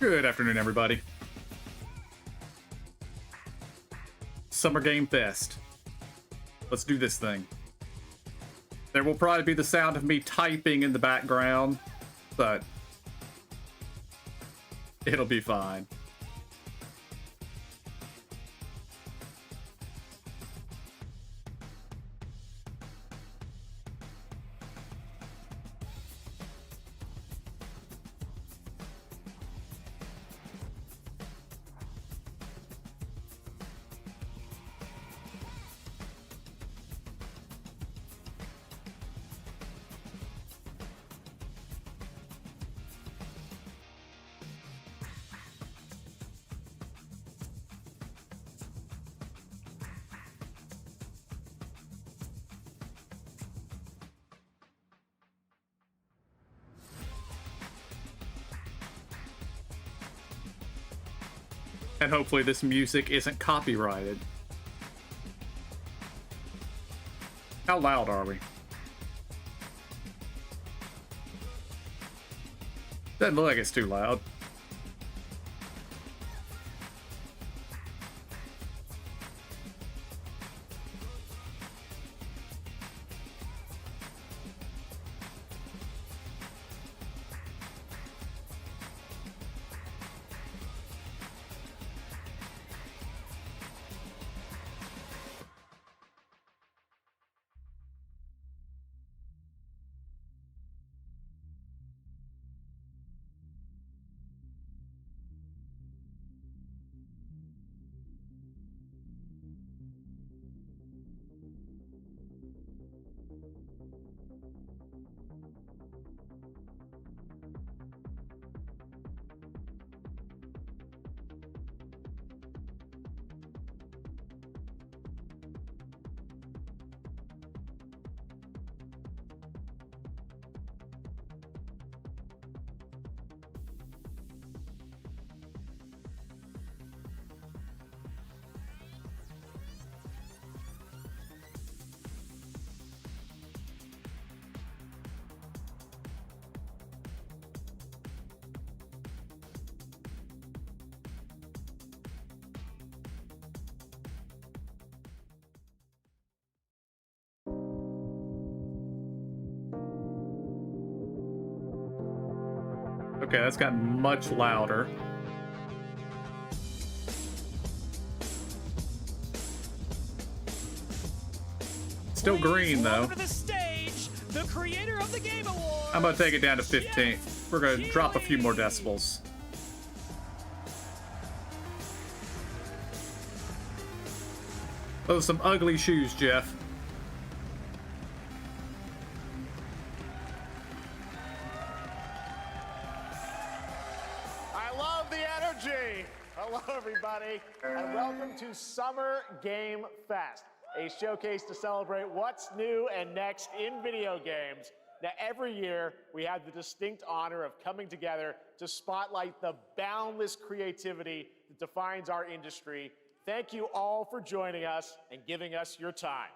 Good afternoon, everybody. Summer Game Fest. Let's do this thing. There will probably be the sound of me typing in the background, but it'll be fine. And hopefully this music isn't copyrighted. How loud are we? Doesn't look like it's too loud. Okay, that's gotten much louder. Still green though. To the stage, the creator of the Game Awards. I'm gonna take it down to 15. We're gonna drop a few more decibels. Those are some ugly shoes, Jeff. I love the energy. Hello, everybody, and welcome to Summer Game Fest, a showcase to celebrate what's new and next in video games. Now, every year, we have the distinct honor of coming together to spotlight the boundless creativity that defines our industry. Thank you all for joining us and giving us your time.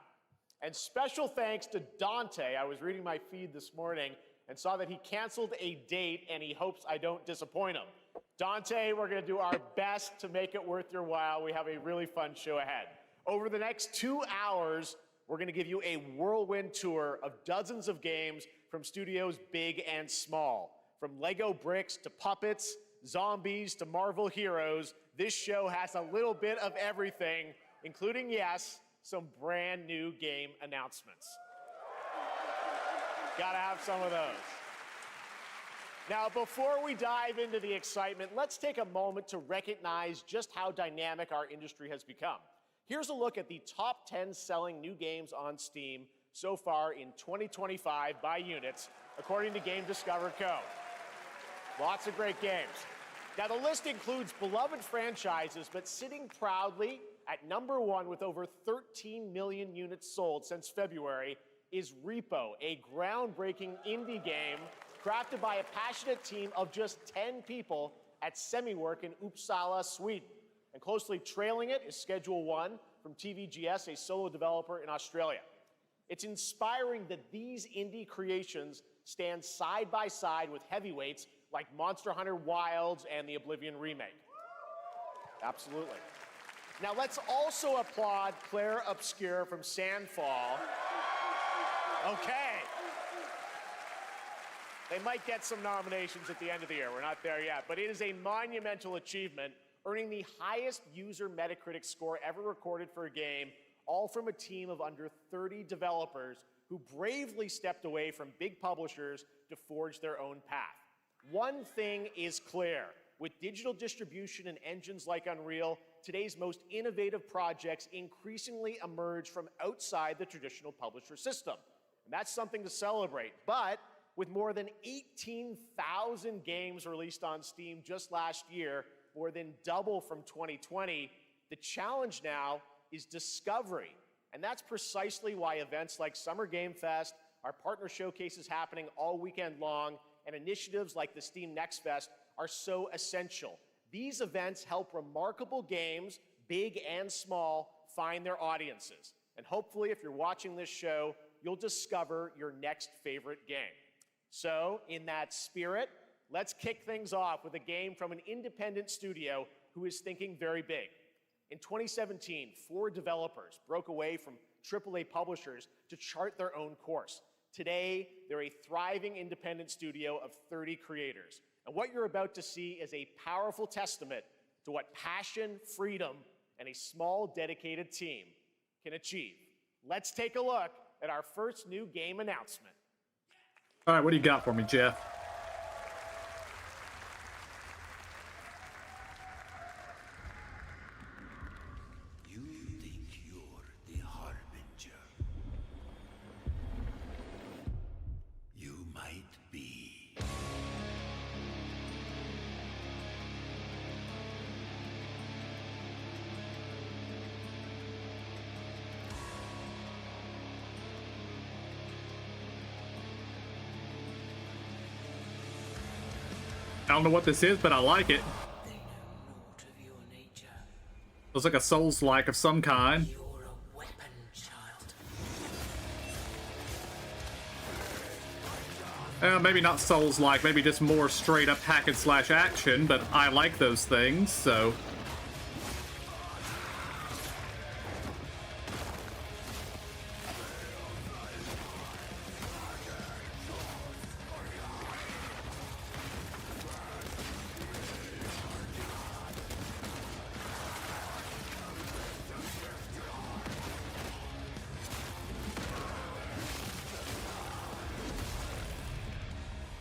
And special thanks to Dante. I was reading my feed this morning and saw that he canceled a date and he hopes I don't disappoint him. Dante, we're gonna do our best to make it worth your while. We have a really fun show ahead. Over the next 2 hours, we're gonna give you a whirlwind tour of dozens of games from studios big and small. From Lego bricks to puppets, zombies to Marvel heroes, this show has a little bit of everything, including, yes, some brand new game announcements. Gotta have some of those. Now, before we dive into the excitement, let's take a moment to recognize just how dynamic our industry has become. Here's a look at the top 10 selling new games on Steam so far in 2025 by units, according to Game Discover Co. Lots of great games. Now, the list includes beloved franchises, but sitting proudly at #1 with over 13 million units sold since February is Repo, a groundbreaking indie game crafted by a passionate team of just 10 people at Semiwork in Uppsala, Sweden. And closely trailing it is Schedule 1 from TVGS, a solo developer in Australia. It's inspiring that these indie creations stand side by side with heavyweights like Monster Hunter Wilds and the Oblivion remake. Absolutely. Now let's also applaud Claire Obscure from Sandfall. Okay. They might get some nominations at the end of the year. We're not there yet, but it is a monumental achievement, earning the highest user Metacritic score ever recorded for a game, all from a team of under 30 developers who bravely stepped away from big publishers to forge their own path. One thing is clear. With digital distribution and engines like Unreal, today's most innovative projects increasingly emerge from outside the traditional publisher system. And that's something to celebrate. But with more than 18,000 games released on Steam just last year, more than double from 2020, the challenge now is discovery. And that's precisely why events like Summer Game Fest, our partner showcases happening all weekend long, and initiatives like the Steam Next Fest are so essential. These events help remarkable games, big and small, find their audiences. And hopefully, if you're watching this show, you'll discover your next favorite game. So, in that spirit, let's kick things off with a game from an independent studio who is thinking very big. In 2017, 4 developers broke away from AAA publishers to chart their own course. Today, they're a thriving independent studio of 30 creators. And what you're about to see is a powerful testament to what passion, freedom, and a small, dedicated team can achieve. Let's take a look at our first new game announcement. All right, what do you got for me, Jeff? You think you're the Harbinger. You might be. I don't know what this is, but I like it. They know naught of your nature. Looks like a Souls-like of some kind. You're a weapon, child. Maybe not Souls-like, maybe just more straight-up hack-and-slash action, but I like those things, so...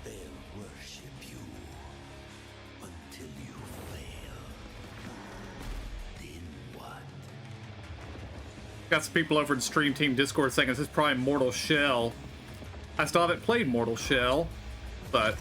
They'll worship you until you fail. Then what? Got some people over in Stream Team Discord saying this is probably Mortal Shell. I still haven't played Mortal Shell, but...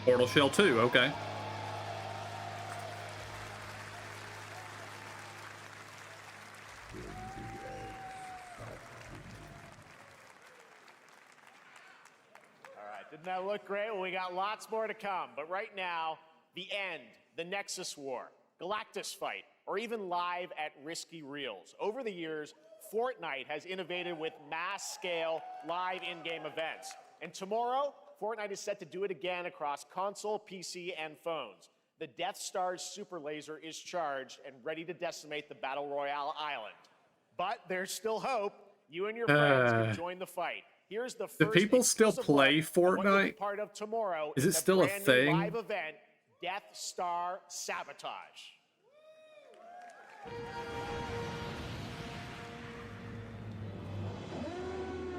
Mortal Shell 2, okay. Didn't that look great? Well, we got lots more to come. But right now, the end, the Nexus War, Galactus Fight, or even live at Risky Reels. Over the years, Fortnite has innovated with mass-scale live in-game events. And tomorrow, Fortnite is set to do it again across console, PC, and phones. The Death Star's super laser is charged and ready to decimate the Battle Royale island. But there's still hope. You and your friends can join the fight. Here's the first Do people still exclusive play look at what you'll be Fortnite? part of tomorrow. Is it in the still a brand new thing? Live event, Death Star Sabotage. I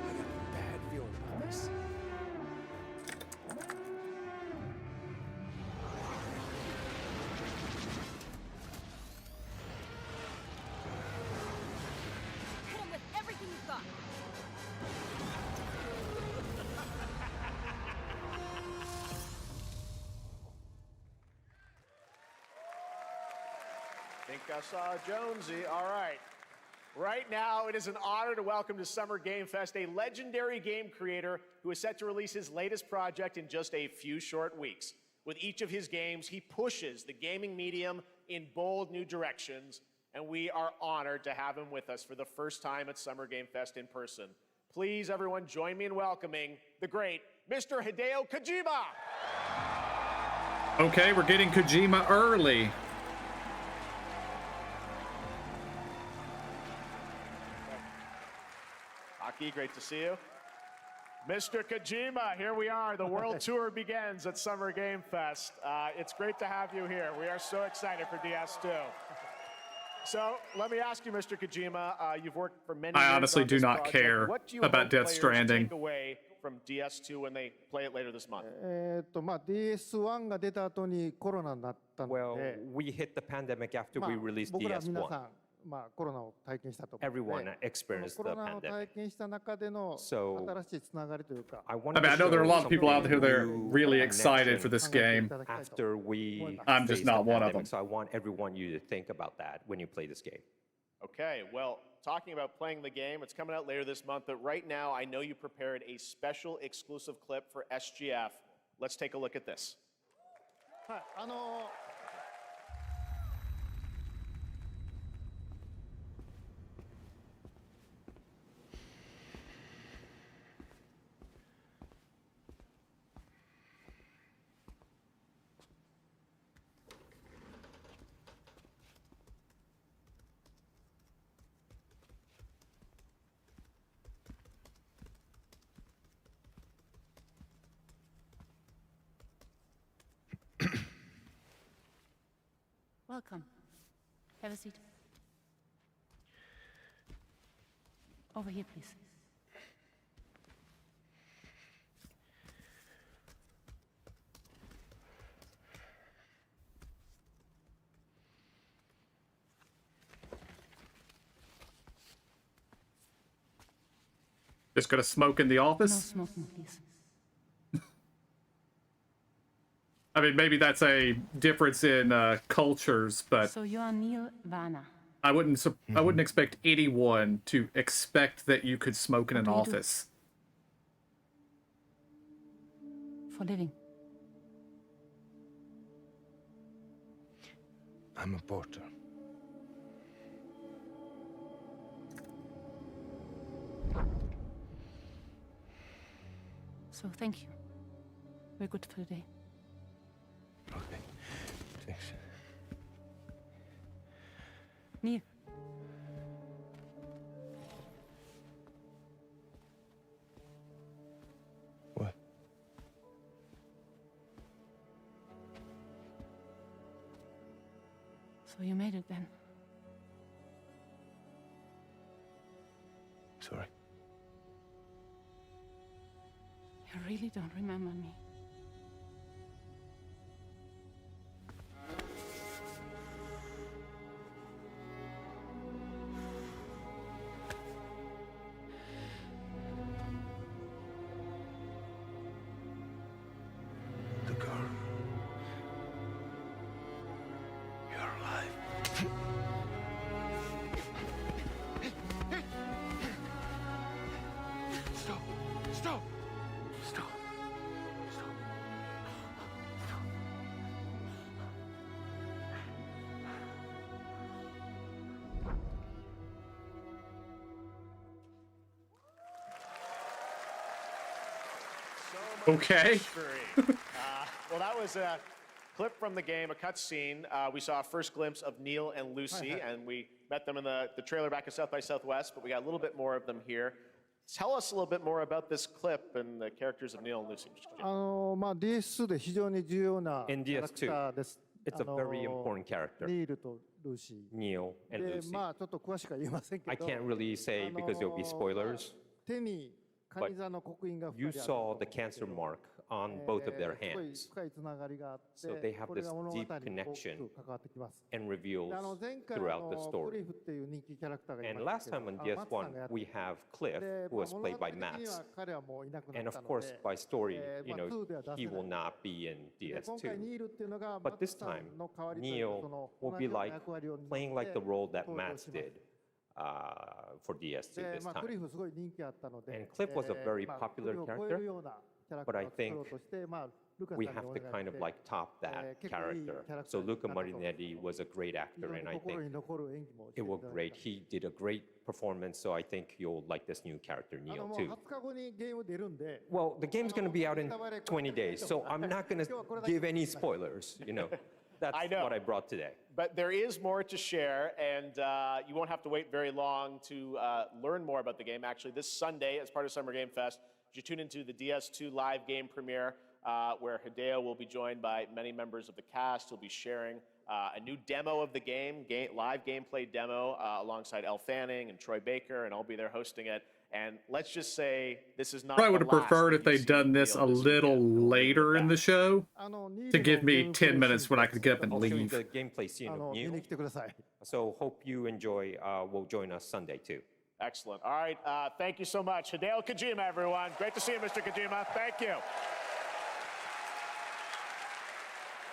got a bad feeling about this. Hit him with everything you've got. Think I saw Jonesy. All right. Right now, it is an honor to welcome to Summer Game Fest a legendary game creator who is set to release his latest project in just a few short weeks. With each of his games, he pushes the gaming medium in bold new directions, and we are honored to have him with us for the first time at Summer Game Fest in person. Please, everyone, join me in welcoming the great Mr. Hideo Kojima. Okay, we're getting Kojima early. Aki, great to see you. Mr. Kojima, here we are. The world tour begins at Summer Game Fest. It's great to have you here. We are so excited for DS2. So let me ask you, Mr. Kojima, you've worked for many years I honestly on do this not project. care What do you about hope Death players Stranding. take away from DS2 when they play it later this month? DS1 が出た後にコロナになったの Well, で、 we hit the pandemic after we released 僕ら皆さ DS1. ん、コロナを体験したと思うので、 Everyone experienced コロ the ナを pandemic. 体験した中での So, 新しいつながりというか、 I I wanted mean, I to know there are a show lot of people out there that are something really new excited for connection this 考えてい game. ただきたいと after we I'm just faced not the one of pandemic. them. So I want everyone you to think about that when you play this game. Okay, well, talking about playing the game, it's coming out later this month, but right now I know you prepared a special exclusive clip for SGF. Let's take a look at this. はい、Welcome. Have a seat. Over here, please. Just gonna smoke in the No office? smoking, please. I mean, maybe that's a difference in cultures, but So you are Neil Varna. I wouldn't expect anyone to expect that you could smoke in an What do you do? office. For living. I'm a porter. So thank you. We're good for the day. Okay. Thanks. Neil. What? So you made it then. Sorry. You really don't remember me. The girl. You're alive. Stop! Stop! Stop! Stop! Stop! Okay. Mystery. Well, that was a clip from the game, a cutscene. We saw a first glimpse of Neil and Lucy, and we met them in the trailer back at South by Southwest, but we got a little bit more of them here. Tell us a little bit more about this clip and the characters of Neil and Lucy. Mr. Kojima. DS2 で非常に重要なキ In ャラクターです。 It's a very important character, ニールとルーシー。 Neil and で、 Lucy. ちょっと詳しくは言えませんけ I ど、 can't really say because there'll be spoilers. 手にカニ座の刻印が You 2人ある saw the cancer mark on both of their すごい hands 深いつながりがあって、 So they have これが this 物語に deep 大き connection く関わってきます。 and で reveals 前回 throughout the ク story. リフっていう人気キャラクターがい And ま last すけど time on マッツさん DS1, がやって we have Cliff, で who was 物 played 語 by 的には Mats. 彼はもういなくな And った of の course, で、 by story, you まあ know, 2では出せ he ない will not be in で今回 DS2. ニールっていうのがマ But ッツ this さ time, んの代わりというか Neil その will 同じ be ような like 役割を担って playing like the role that 登場 Mats します did. for DS2 で this まあ、クリ time. フすごい人気あったので、 And Cliff was a very まあ popular クリフを超え character, るようなキャラク but タ I ーを作ろ think うとして、まあ、ルカさん we に have お to 願い kind し of て、 like top that 結構いい character. キャラクタ So ーになった Luca と思います。 Marinetti was a great 非 actor, 常に and I 心 think に残る演技もしてい it た was だい great. た。 He did a great performance, so I think you'll like this new character, も Neo, う too. 20日後にゲーム出るんで、 Well, the game's going to be out in 20 days, so I'm not going to give any spoilers, you know. That's I know. what I brought today. But there is more to share, and you won't have to wait very long to learn more about the game. Actually, this Sunday, as part of Summer Game Fest, you tune into the DS2 live game premiere, where Hideo will be joined by many members of the cast. He'll be sharing a new demo of the game, live gameplay demo, alongside Elle Fanning and Troy Baker, and I'll be there hosting it. And let's just say this is not. Probably would the have last preferred that if you they'd see done of this a Hideo this little weekend. We'll leave it at later in that. the show ニー to ル give の me ゲームプレイ 10 minutes シー when ン I could get up あ and I'll show you leave. the gameplay scene の of 見 Neo. に来てください。 So hope you enjoy. Will join us Sunday too. Excellent. All right. Thank you so much. Hideo Kojima, everyone. Great to see you, Mr. Kojima. Thank you.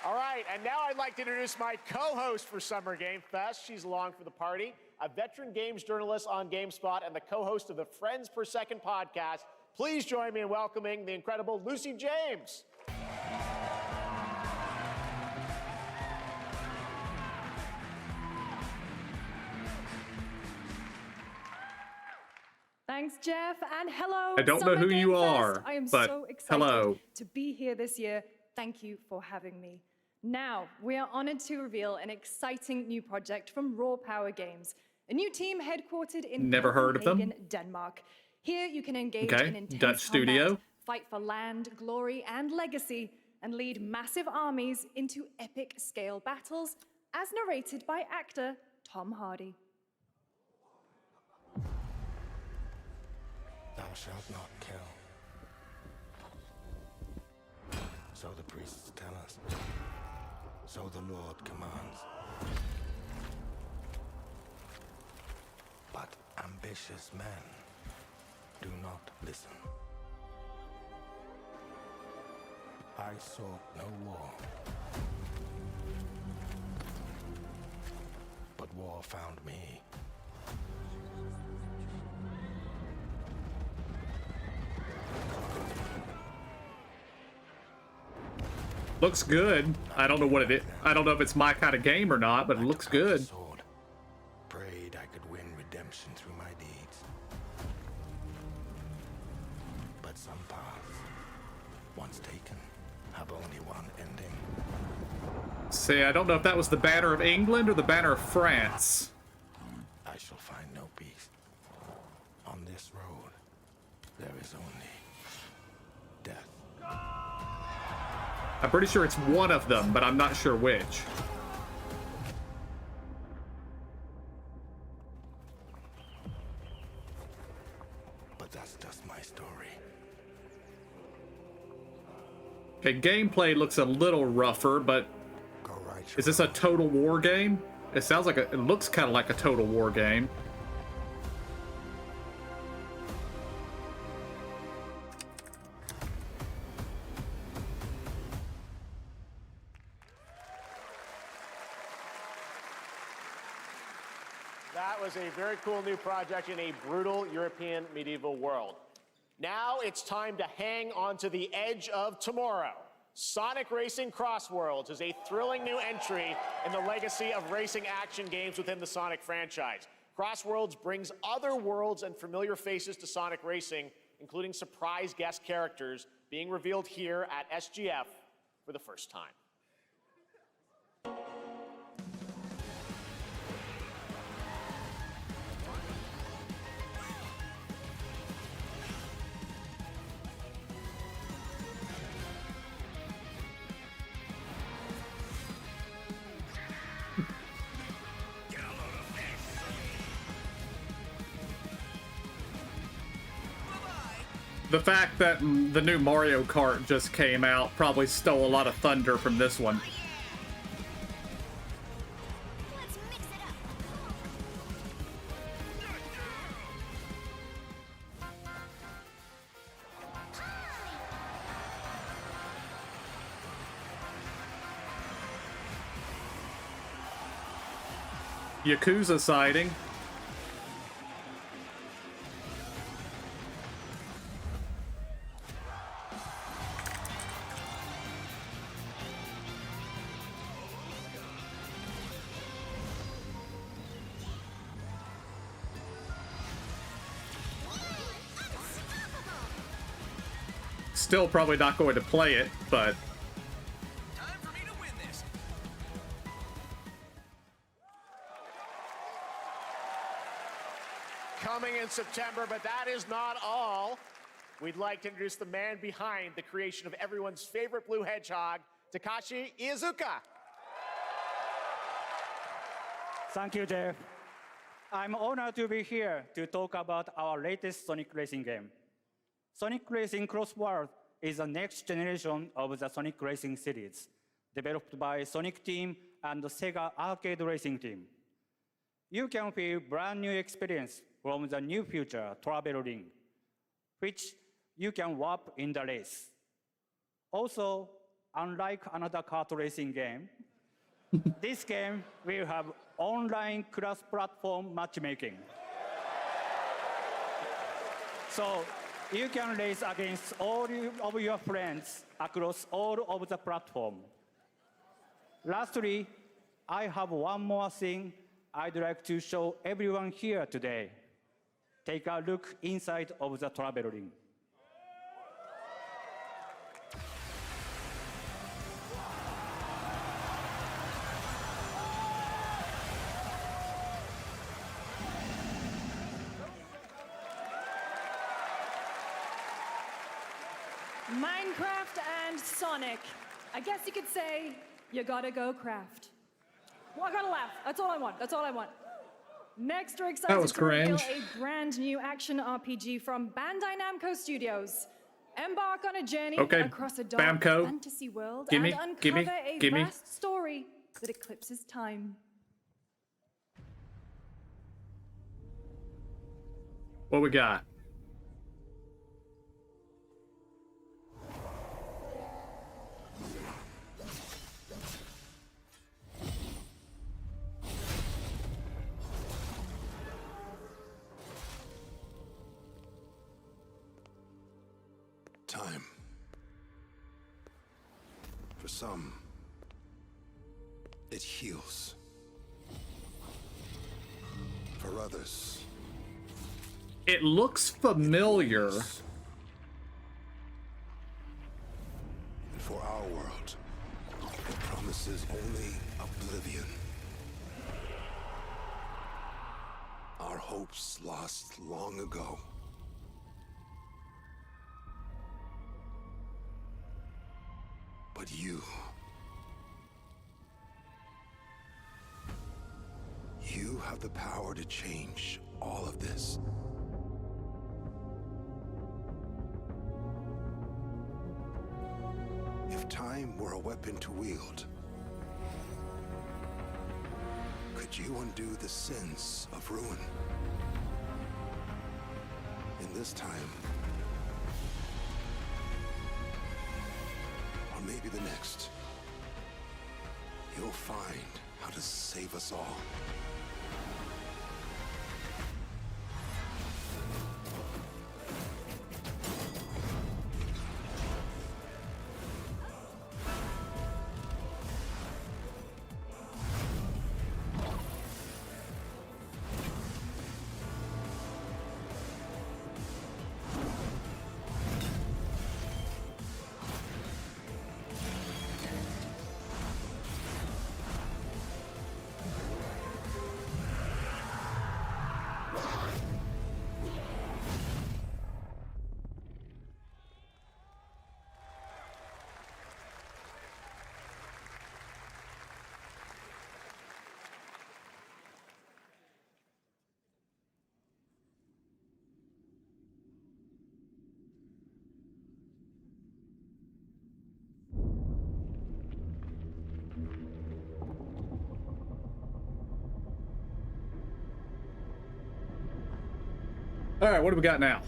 All right. And now I'd like to introduce my co-host for Summer Game Fest. She's along for the party, a veteran games journalist on GameSpot and the co-host of the Friends Per Second podcast. Please join me in welcoming the incredible Lucy James. Thanks, Jeff, and hello. I don't know Summer who Game you Fest. are, I am but so excited hello. to be here this year. Thank you for having me. Now, we are honored to reveal an exciting new project from Raw Power Games, a new team headquartered in Never heard of them. Copenhagen, Denmark. Here, you can engage Okay, in intense Dutch combat, studio. fight for land, glory, and legacy, and lead massive armies into epic scale battles, as narrated by actor Tom Hardy. Thou shalt not kill. So the priests tell us. So the Lord commands. But ambitious men do not listen. I sought no war. But war found me. Looks good. I don't know what it is. I don't know if it's my kind of game or not, but it looks good. Sword. Prayed I could win redemption through my deeds. But some paths, once taken, have only one ending. See, I don't know if that was the banner of England or the banner of France. I shall find no peace. On this road, there is only death. I'm pretty sure it's one of them, but I'm not sure which. But that's just my story. Okay, gameplay looks a little rougher, but Go right your is this a road. Total War game? It sounds like it looks kind of like a Total War game. That was a very cool new project in a brutal European medieval world. Now it's time to hang on to the edge of tomorrow. Sonic Racing Crossworlds is a thrilling new entry in the legacy of racing action games within the Sonic franchise. Crossworlds brings other worlds and familiar faces to Sonic Racing, including surprise guest characters being revealed here at SGF for the first time. The fact that the new Mario Kart just came out probably stole a lot of thunder from this one. Let's mix it up. Yakuza sighting. still probably not going to play it, but Time for me to win this. Coming in September, but that is not all. We'd like to introduce the man behind the creation of everyone's favorite blue hedgehog, Takashi Iizuka. Thank you, Jeff. I'm honored to be here to talk about our latest Sonic Racing game. Sonic Racing Cross World is the next generation of the Sonic Racing series, developed by Sonic Team and the Sega Arcade Racing Team. You can feel brand new experience from the new future travel ring, which you can warp in the race. Also, unlike another kart racing game, this game will have online cross-platform matchmaking. So you can race against all of your friends across all of the platform. Lastly, I have one more thing I'd like to show everyone here today. Take a look inside of the travel ring. Minecraft and Sonic. I guess you could say, you gotta go craft. Well, I gotta laugh. That's all I want. That's all I want. Next, we're excited was to reveal cringe. a brand new action RPG from Bandai Namco Studios. Embark on a journey Okay, across a dark Bamco. fantasy world Gimme, and uncover gimme, a gimme. vast story that eclipses time. what we got? Time. For some, it heals. For others, It looks familiar. and for our world, it promises only oblivion. Our hopes lost long ago. But you have the power to change all of this. If time were a weapon to wield, could you undo the sins of ruin? In this time, or maybe the next, you'll find how to save us all. All right, what do we got now?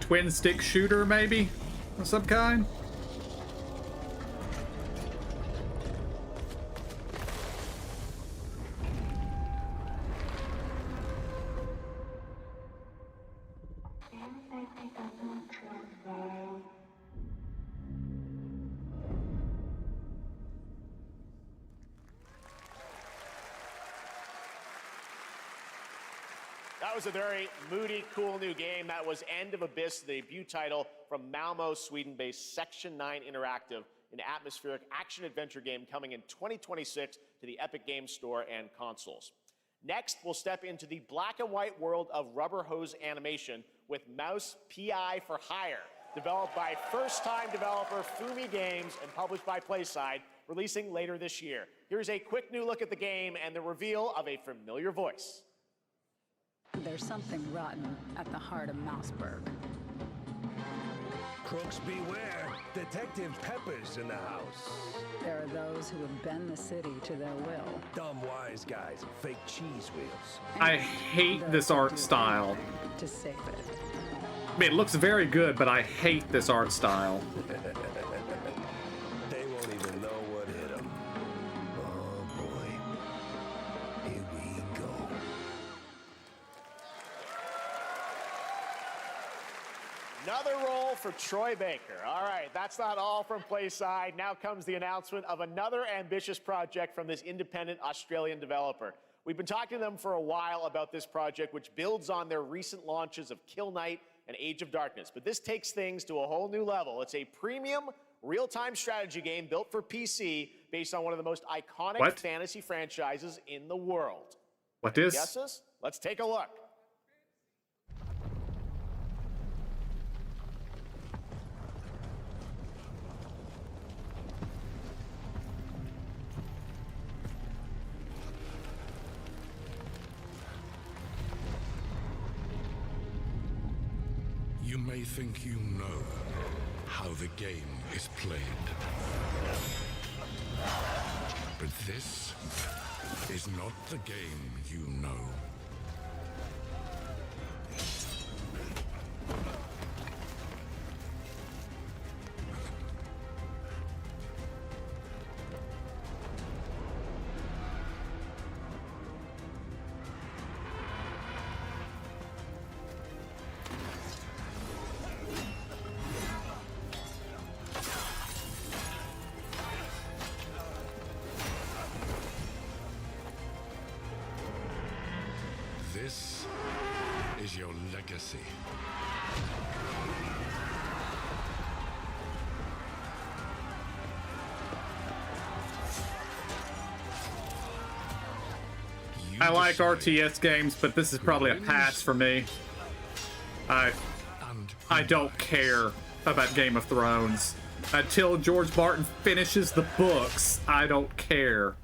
twin stick shooter, maybe? Of some kind? That was a very moody, cool new game. That was End of Abyss, the debut title from Malmo, Sweden-based Section 9 Interactive, an atmospheric action-adventure game coming in 2026 to the Epic Games Store and consoles. Next, we'll step into the black and white world of rubber hose animation with Mouse PI for Hire, developed by first-time developer Fumi Games and published by PlaySide, releasing later this year. Here's a quick new look at the game and the reveal of a familiar voice. There's something rotten at the heart of Mouseburg. Crooks beware. Detective Pepper's in the house. There are those who have bent the city to their will. Dumb wise guys and fake cheese wheels. I hate this art style. To save it. I mean, it looks very good, but I hate this art style. They won't even know what hit them. Oh boy. Here we go. Another role for Troy Baker. All right, that's not all from PlaySide. Now comes the announcement of another ambitious project from this independent Australian developer. We've been talking to them for a while about this project, which builds on their recent launches of Kill Knight and Age of Darkness. But this takes things to a whole new level. It's a premium real-time strategy game built for PC based on one of the most iconic fantasy franchises in the world. What is? Guesses? Let's take a look. You may think you know how the game is played. But this is not the game you know. This is your legacy. I like RTS games, but this is probably a pass for me. I don't care about Game of Thrones. Until George Martin finishes the books, I don't care.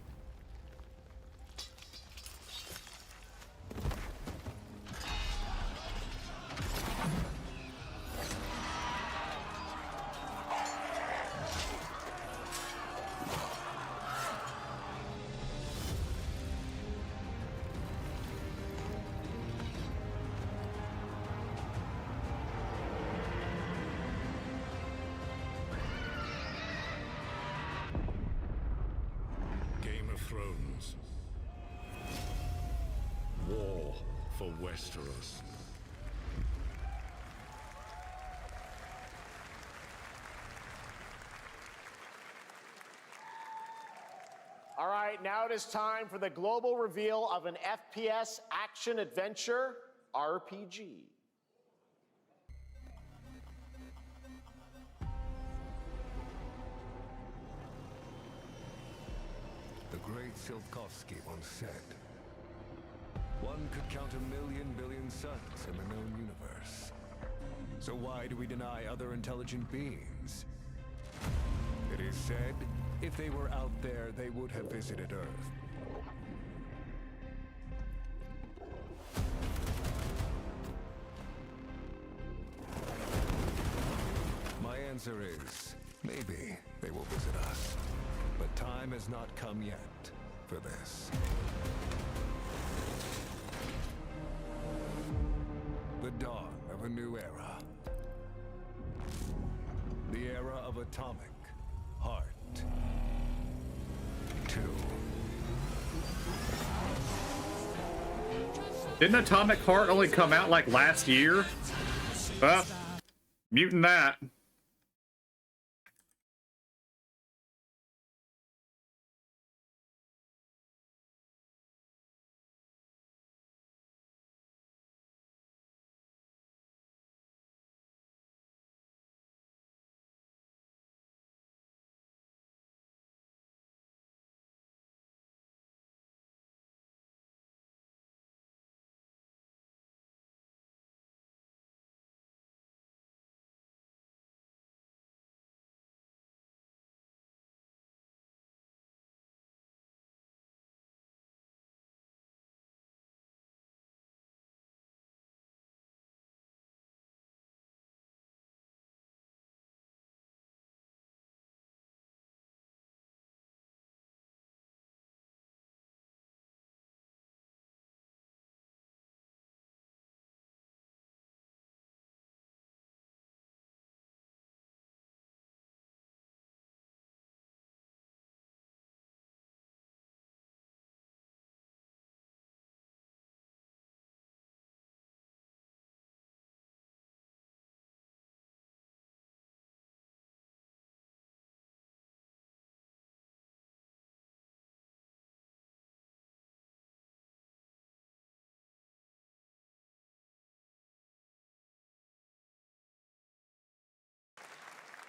Game of Thrones. War for Westeros. All right, now it is time for the global reveal of an FPS action-adventure RPG. The great Silkovsky once said, one could count 1,000,000 billion suns in the known universe. So why do we deny other intelligent beings? It is said, if they were out there, they would have visited Earth. My answer is, maybe they will visit us. But time has not come yet for this. The dawn of a new era. era of Atomic Heart 2. Didn't Atomic Heart only come out like last year? Well, muting that.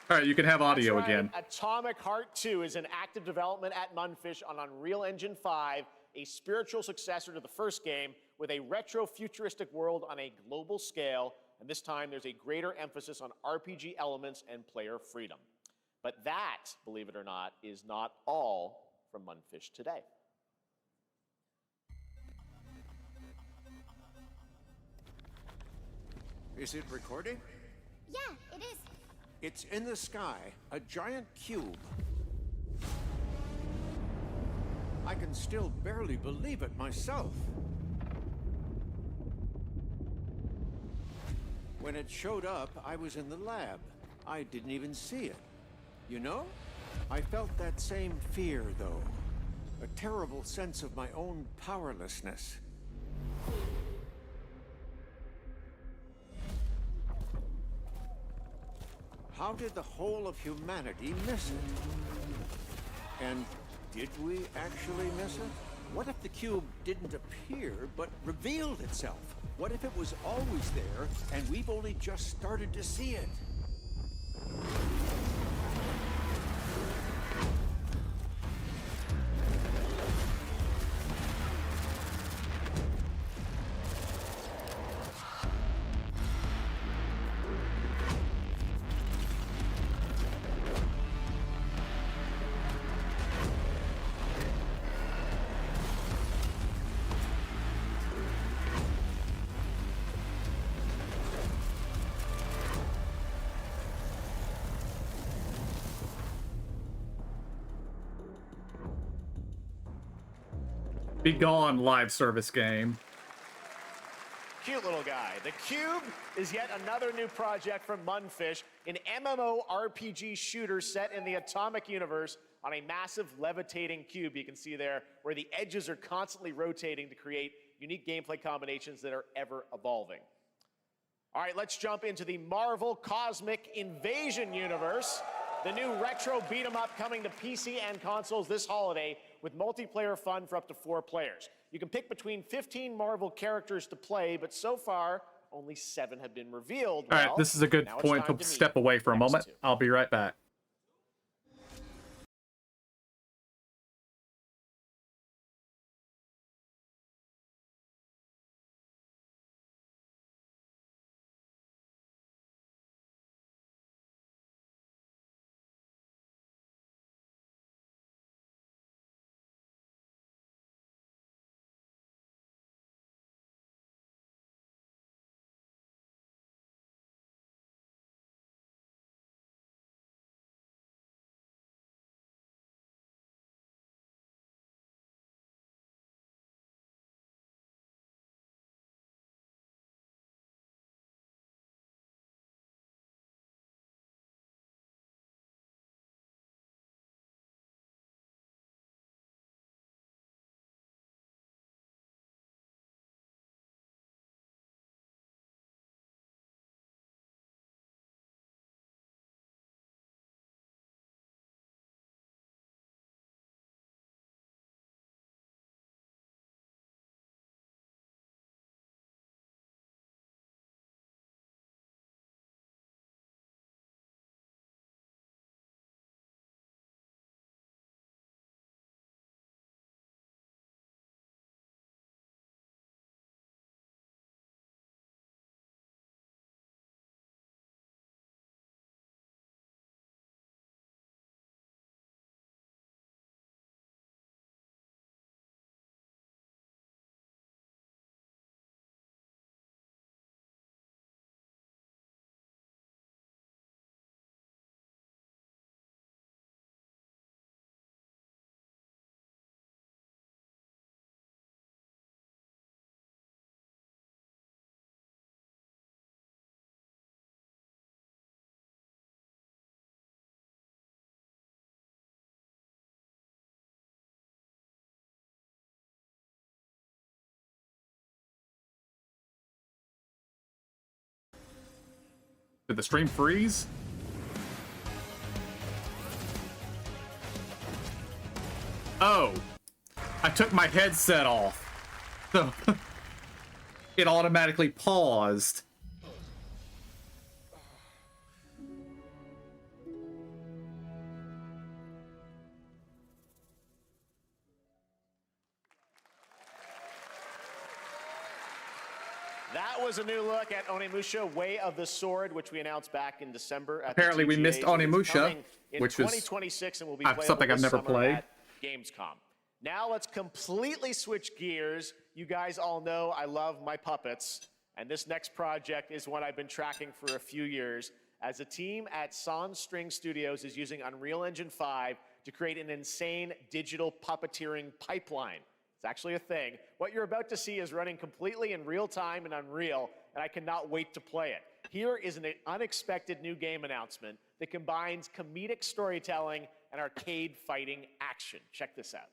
All right, you can have audio That's right. again. Atomic Heart 2 is in active development at Munfish on Unreal Engine 5, a spiritual successor to the first game with a retro-futuristic world on a global scale, and this time there's a greater emphasis on RPG elements and player freedom. But that, believe it or not, is not all from Munfish today. Is it recording? Yeah, it is. It's in the sky, a giant cube. I can still barely believe it myself. When it showed up, I was in the lab. I didn't even see it. You know? I felt that same fear, though. A terrible sense of my own powerlessness. How did the whole of humanity miss it? And did we actually miss it? What if the cube didn't appear, but revealed itself? What if it was always there, and we've only just started to see it? Be gone, live service game. Cute little guy. The Cube is yet another new project from Munfish, an MMORPG shooter set in the Atomic universe on a massive levitating cube you can see there, where the edges are constantly rotating to create unique gameplay combinations that are ever evolving. All right, let's jump into the Marvel Cosmic Invasion universe. The new retro beat-em-up coming to PC and consoles this holiday with multiplayer fun for up to 4 players. You can pick between 15 Marvel characters to play, but so far, only 7 have been revealed. All right, this is a good point to step away for a moment. I'll be right back. Did the stream freeze? Oh, I took my headset off. So it automatically paused. That was a new look at Onimusha Way of the Sword, which we announced back in December. Apparently we missed Onimusha, which was 2026 and will be something I've never played. at Gamescom. Now let's completely switch gears. You guys all know I love my puppets, and this next project is one I've been tracking for a few years, as a team at Sans String Studios is using Unreal Engine 5 to create an insane digital puppeteering pipeline. It's actually a thing. What you're about to see is running completely in real time in Unreal, and I cannot wait to play it. Here is an unexpected new game announcement that combines comedic storytelling and arcade fighting action. Check this out.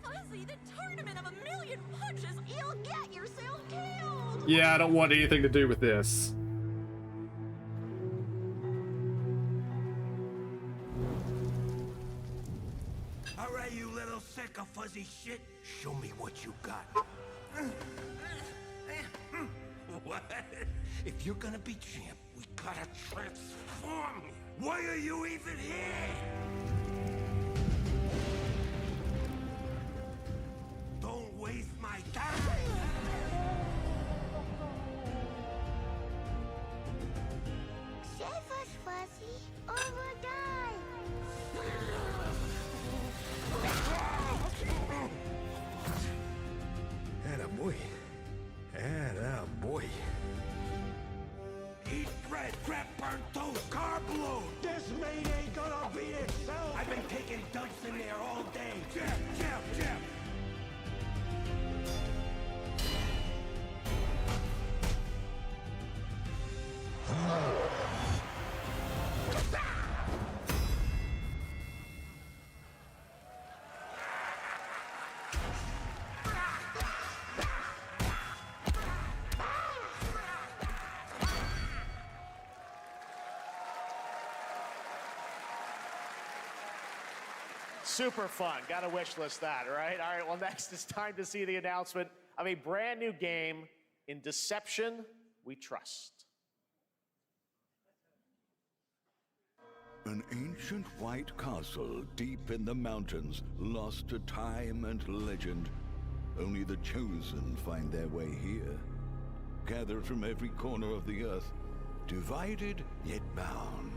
Fuzzy, the tournament of a million punches, you'll get yourself killed! Yeah, I don't want anything to do with this. All right, you little sack of fuzzy shit. Show me what you got. What? If you're gonna be champ, we gotta transform. Why are you even here? Don't waste my time. Save us, Fuzzy, or we'll die! Attaboy. Attaboy. Eat bread, crap, burnt toast, carb load. This mate ain't gonna beat itself. I've been taking dumps in there all day. Jab, jab, jab. Super fun. Got to wish list that, right? All right, well, next it's time to see the announcement of a brand new game, In Deception We Trust. An ancient white castle deep in the mountains, lost to time and legend. Only the chosen find their way here. Gathered from every corner of the earth, divided yet bound.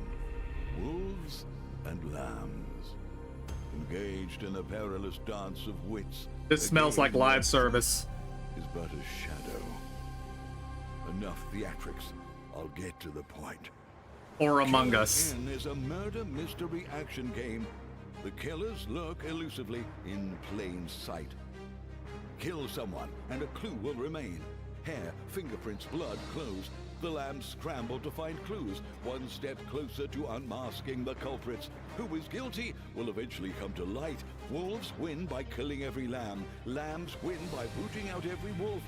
Wolves and lambs. Engaged in a perilous dance of wits. This smells like live service. Is but a shadow. Enough theatrics. I'll get to the point. Or Among Us. Inn is a murder mystery action game. The killers lurk elusively in plain sight. Kill someone and a clue will remain. Hair, fingerprints, blood, clothes. The lambs scramble to find clues, one step closer to unmasking the culprits. Who is guilty will eventually come to light. Wolves win by killing every lamb. Lambs win by booting out every wolf.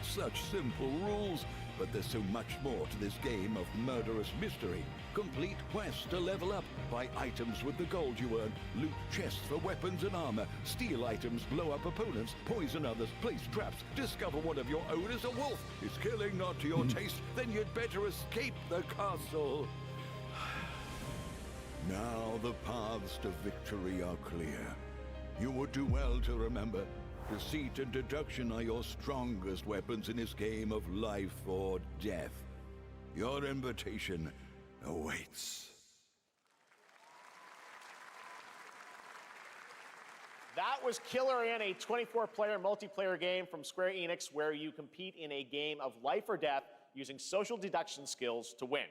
Such simple rules. But there's so much more to this game of murderous mystery. Complete quests to level up. Buy items with the gold you earn. Loot chests for weapons and armor. Steal items, blow up opponents, poison others, place traps. Discover one of your own is a wolf. Is killing not to your taste? Then you'd better escape the castle. Now the paths to victory are clear. You would do well to remember, deceit and deduction are your strongest weapons in this game of life or death. Your invitation awaits. That was Killer Inn, a 24-player multiplayer game from Square Enix where you compete in a game of life or death using social deduction skills to win.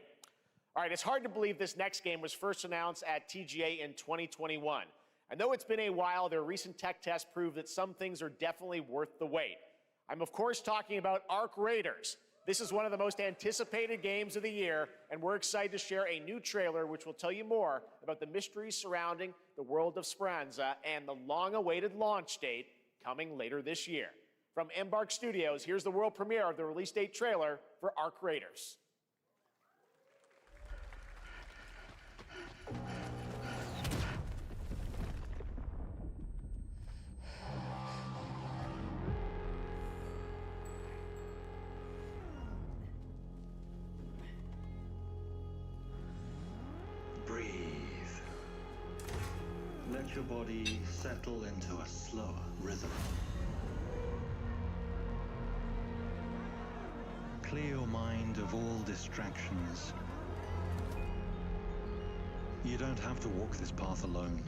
All right, it's hard to believe this next game was first announced at TGA in 2021. And though it's been a while, their recent tech tests prove that some things are definitely worth the wait. I'm of course talking about Arc Raiders. This is one of the most anticipated games of the year, and we're excited to share a new trailer which will tell you more about the mysteries surrounding the world of Speranza and the long-awaited launch date coming later this year. From Embark Studios, here's the world premiere of the release date trailer for Arc Raiders. Breathe. Let your body settle into a slower rhythm. Clear your mind of all distractions. You don't have to walk this path alone.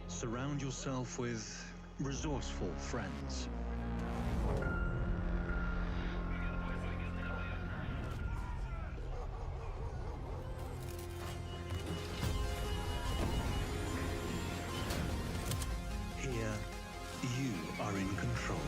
Surround yourself with resourceful friends. Here, you are in control.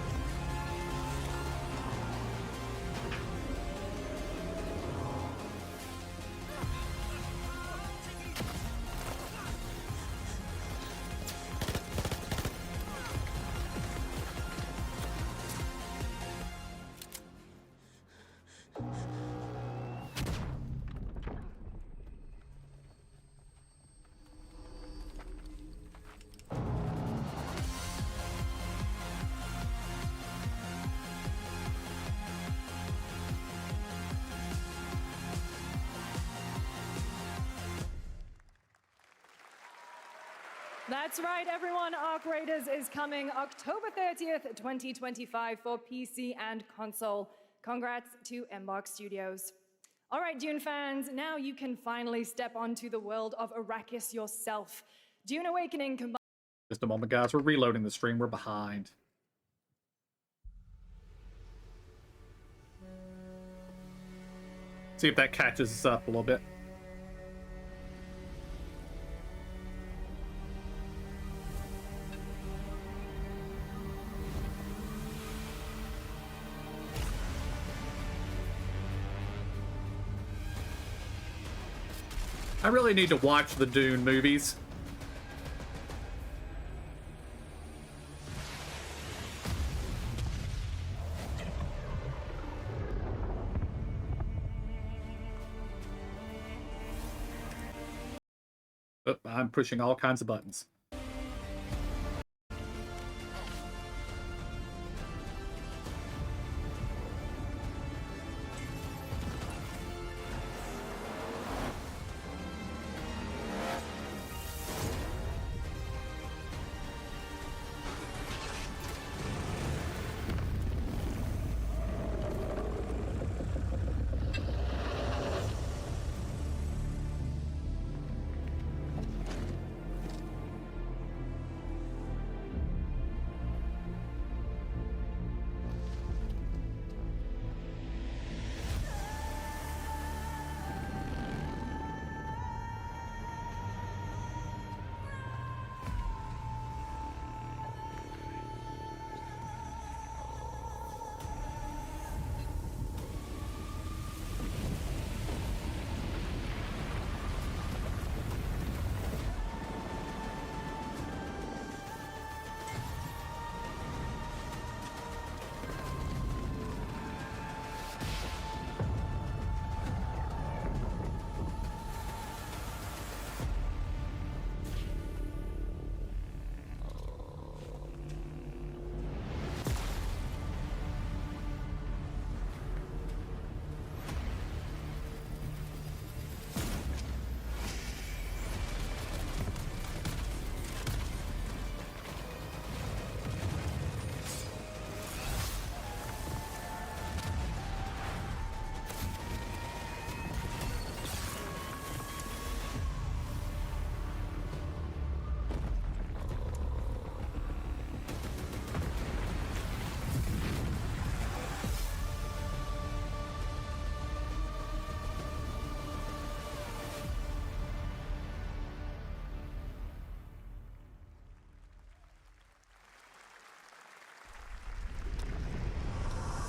That's right, everyone. Arc Raiders is coming October 30th, 2025 for PC and console. Congrats to Embark Studios. All right, Dune fans, now you can finally step onto the world of Arrakis yourself. Dune Awakening combines... Just a moment, guys. We're reloading the stream. We're behind. See if that catches us up a little bit. I really need to watch the Dune movies. Oh, I'm pushing all kinds of buttons.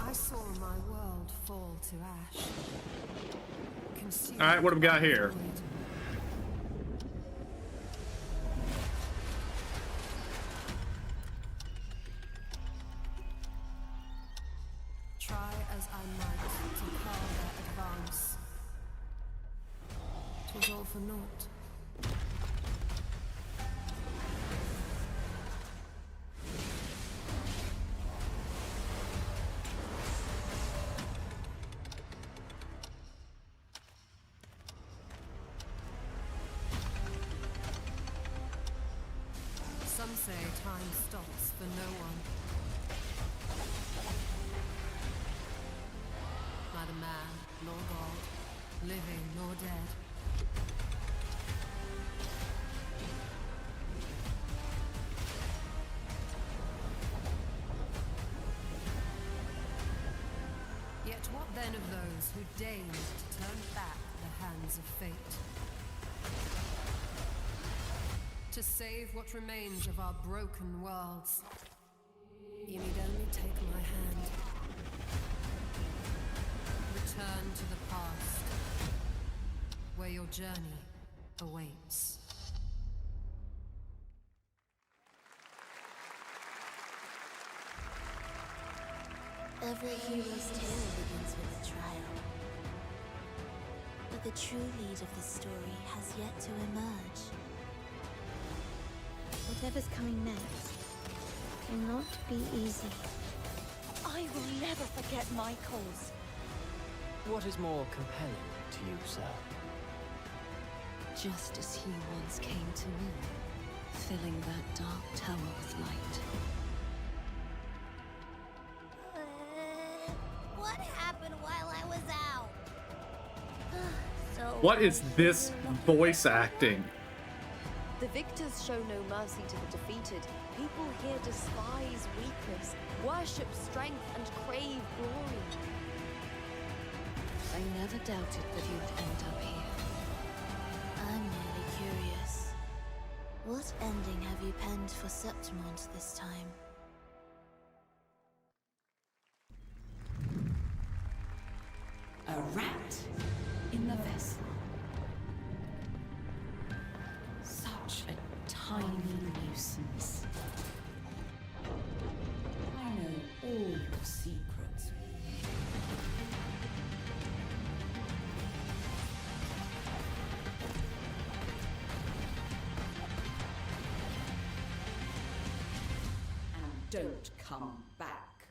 I saw my world fall to ash. All right, what have we got here? Try as I might to quell their advance. 'Twas all for naught. Some say time stops for no one. Neither man nor God, living nor dead. Yet what then of those who deigned to turn back the hands of fate? To save what remains of our broken worlds, you need only take my hand. Return to the past, where your journey awaits. Every hero's tale begins with a trial. But the true lead of the story has yet to emerge. Whatever's coming next will not be easy. I will never forget my cause. What is more compelling to you, sir? Just as he once came to me, filling that dark tower with light. What happened while I was out? What is this voice acting? The victors show no mercy to the defeated. People here despise weakness, worship strength, and crave glory. I never doubted that you'd end up here. I'm merely curious. What ending have you penned for Septimont this time? A rat in the vessel. Such a tiny nuisance. I know all your secrets. And don't come back.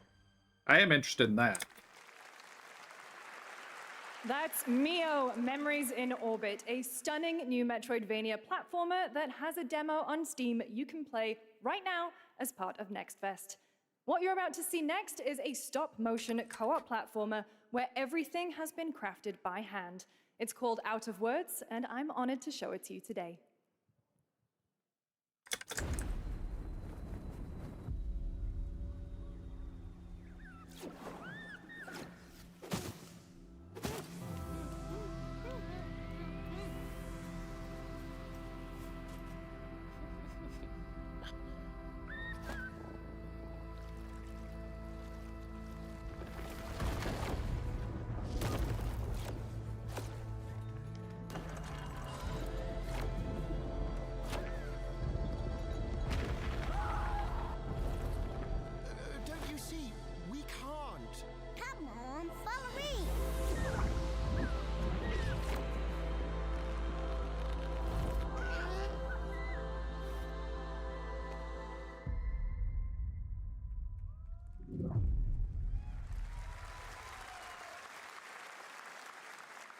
I am interested in that. That's Mio Memories in Orbit, a stunning new Metroidvania platformer that has a demo on Steam you can play right now as part of Next Fest. What you're about to see next is a stop-motion co-op platformer where everything has been crafted by hand. It's called Out of Words, and I'm honored to show it to you today. Don't you see? We can't. Come on, follow me.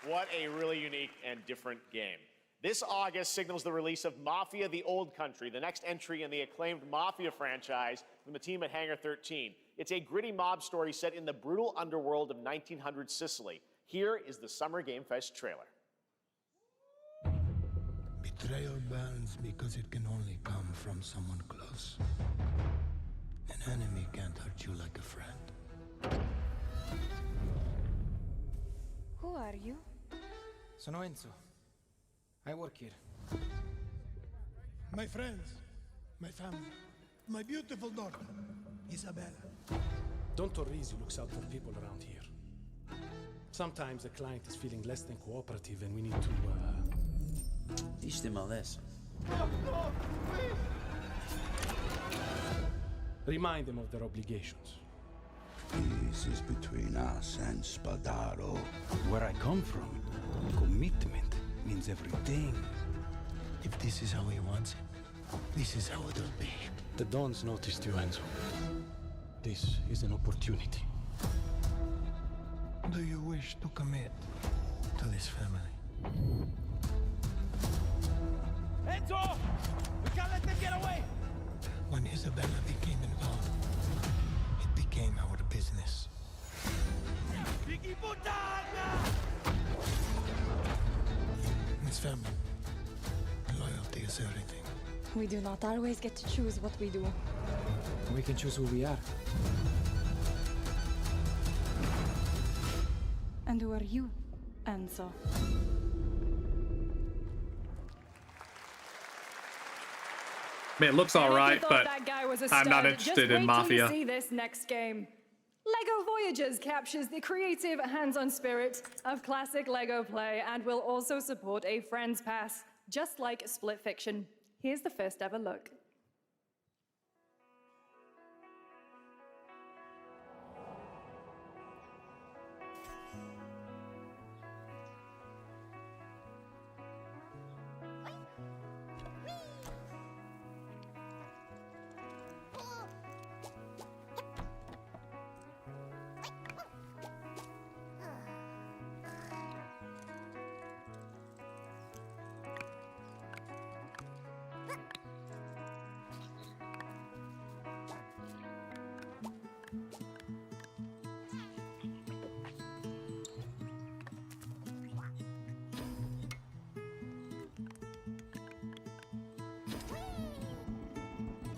What a really unique and different game. This August signals the release of Mafia: The Old Country, the next entry in the acclaimed Mafia franchise from the team at Hangar 13. It's a gritty mob story set in the brutal underworld of 1900 Sicily. Here is the Summer Game Fest trailer. Betrayal burns because it can only come from someone close. An enemy can't hurt you like a friend. Who are you? Sono Enzo. I work here. My friends, my family, my beautiful daughter, Isabella. Don Torrisi looks out for people around here. Sometimes the client is feeling less than cooperative and we need to, Teach them a lesson. remind them of their obligations. This is between us and Spadaro. Where I come from, commitment means everything. If this is how he wants it, this is how it'll be. The Dons noticed you, Enzo. This is an opportunity. Do you wish to commit to this family? Enzo! We can't let them get away! When Isabella became involved, it became our business. Vicky Puttana! It's family. Loyalty is everything. We do not always get to choose what we do. We can choose who we are. And who are you, Enzo? Man, it looks all right, but that guy was a I'm not stud, interested just in wait Mafia. till you see this next game. LEGO Voyagers captures the creative, hands-on spirit of classic LEGO play and will also support a Friends Pass, just like Split Fiction. Here's the first ever look.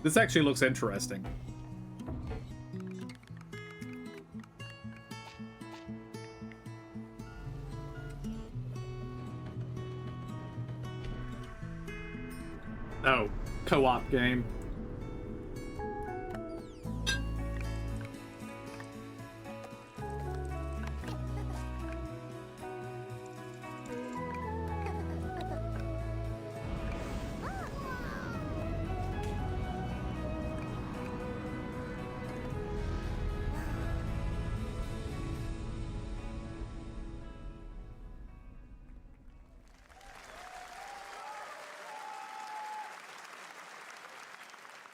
This actually looks interesting. Oh, co-op game.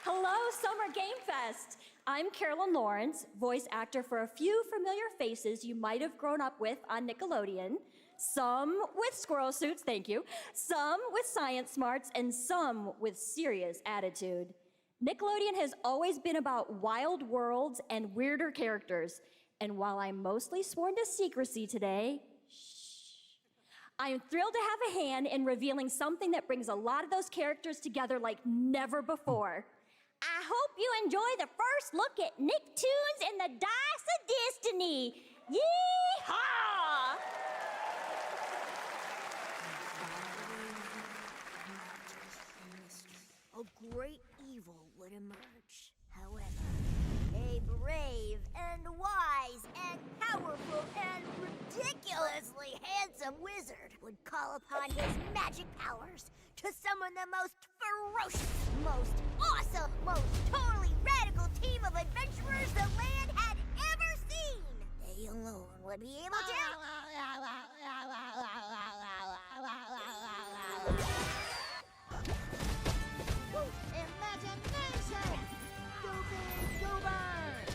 Hello, Summer Game Fest! I'm Carolyn Lawrence, voice actor for a few familiar faces you might have grown up with on Nickelodeon. Some with squirrel suits, thank you. Some with science smarts, and some with serious attitude. Nickelodeon has always been about wild worlds and weirder characters. And while I'm mostly sworn to secrecy today, I'm thrilled to have a hand in revealing something that brings a lot of those characters together like never before. I hope you enjoy the first look at Nicktoons and the Dice of Destiny. Yee-haw! A great evil would emerge. However, a brave and wise and powerful and ridiculously handsome wizard would call upon his magic powers to summon the most ferocious, most awesome, most totally radical team of adventurers the land had ever seen. They alone would be able to... Imagination! Go big, go burn!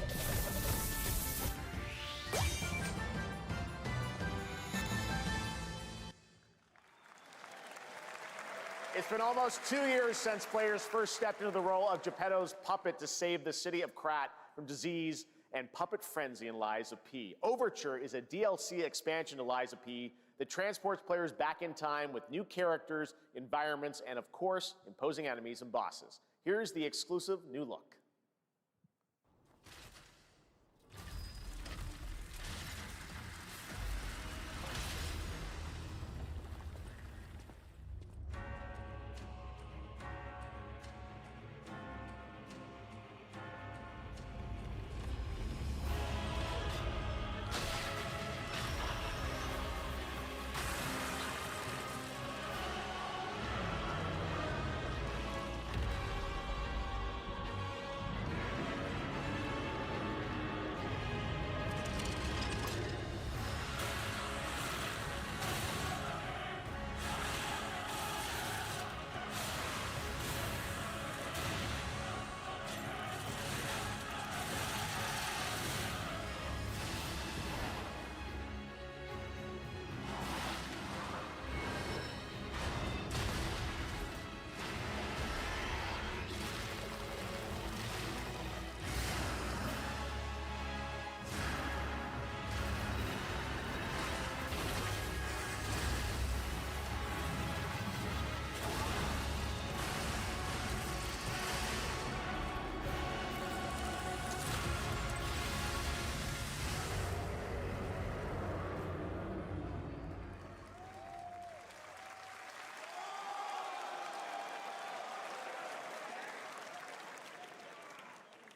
It's been almost 2 years since players first stepped into the role of Geppetto's puppet to save the city of Krat from disease and puppet frenzy in Lies of P. Overture is a DLC expansion to Lies of P that transports players back in time with new characters, environments, and of course, imposing enemies and bosses. Here's the exclusive new look.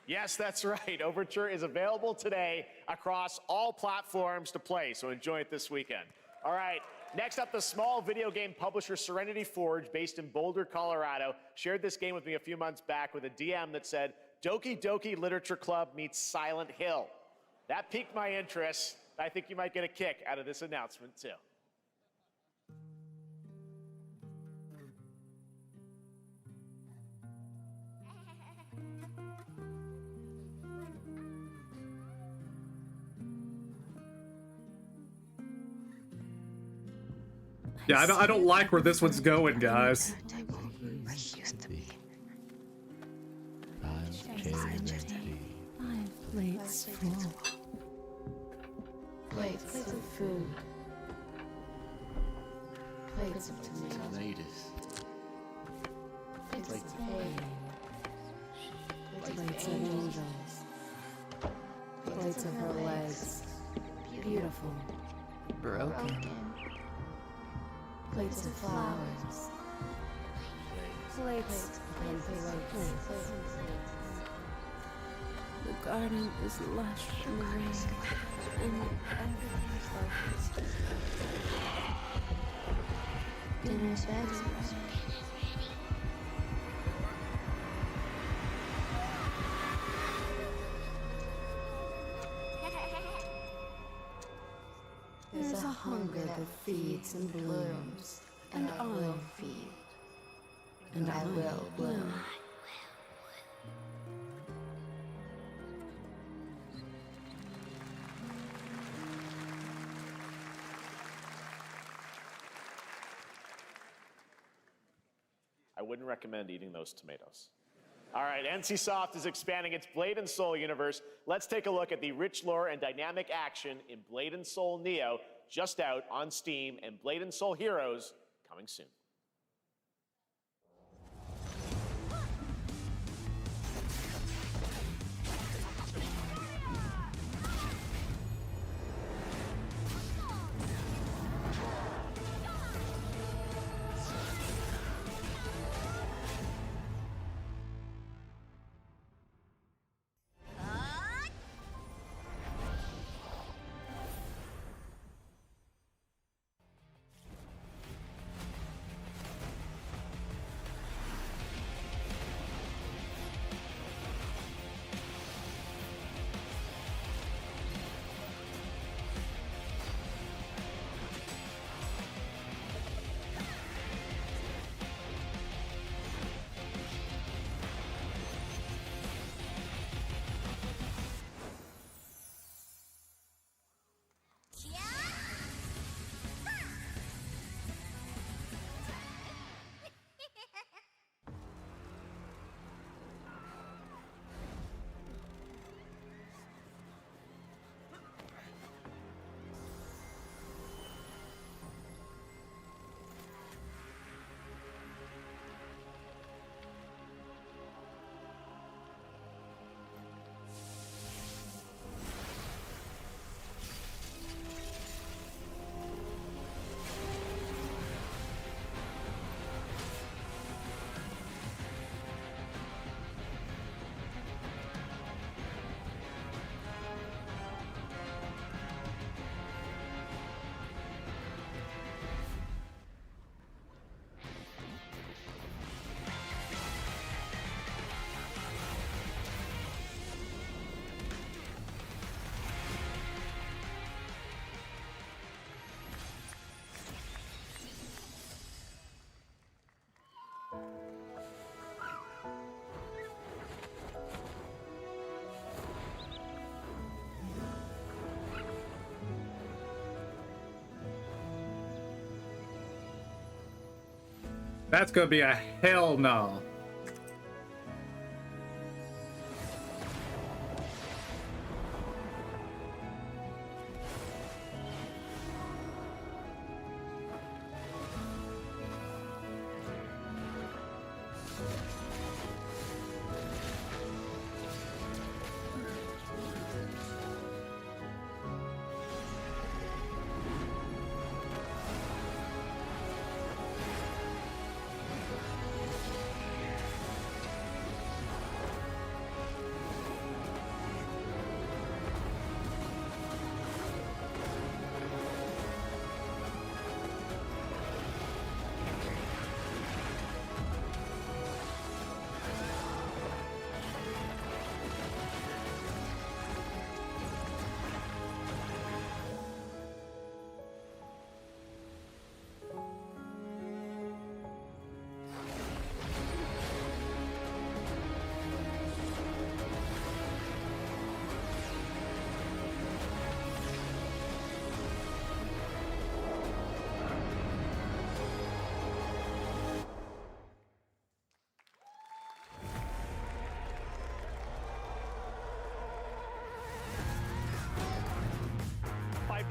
Yes, that's right. Overture is available today across all platforms to play, so enjoy it this weekend. All right, next up, the small video game publisher Serenity Forge, based in Boulder, Colorado, shared this game with me a few months back with a DM that said, Doki Doki Literature Club meets Silent Hill. That piqued my interest. I think you might get a kick out of this announcement, too. Yeah, I don't like where this one's going, guys. Plates full. Plates of food. Plates of tomatoes. Plates of egg. Plates of angels. Plates of her legs. Beautiful. Broken. Plates of flowers. Plates and plates. The garden is lush and green, and everything's focused. Dinner's ready. There's a hunger that feeds and blooms, and I'll feed, and I will bloom. I wouldn't recommend eating those tomatoes. All right, NCSoft is expanding its Blade and Soul universe. Let's take a look at the rich lore and dynamic action in Blade and Soul Neo, just out on Steam, and Blade and Soul Heroes coming soon. That's gonna be a hell no.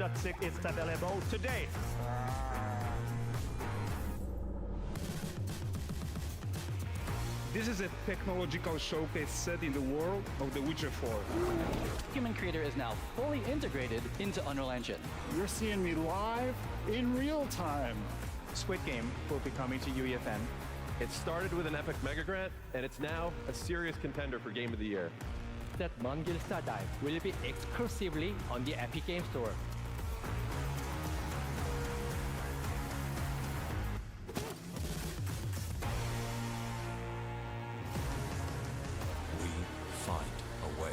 5.6 is available today. This is a technological showcase set in the world of The Witcher 4. Human Creator is now fully integrated into Unreal Engine. You're seeing me live in real time. Squid Game will be coming to UEFN. It started with an epic mega grant, and it's now a serious contender for Game of the Year. That Mongil Star Dive will be exclusively on the Epic Game Store. We find a way.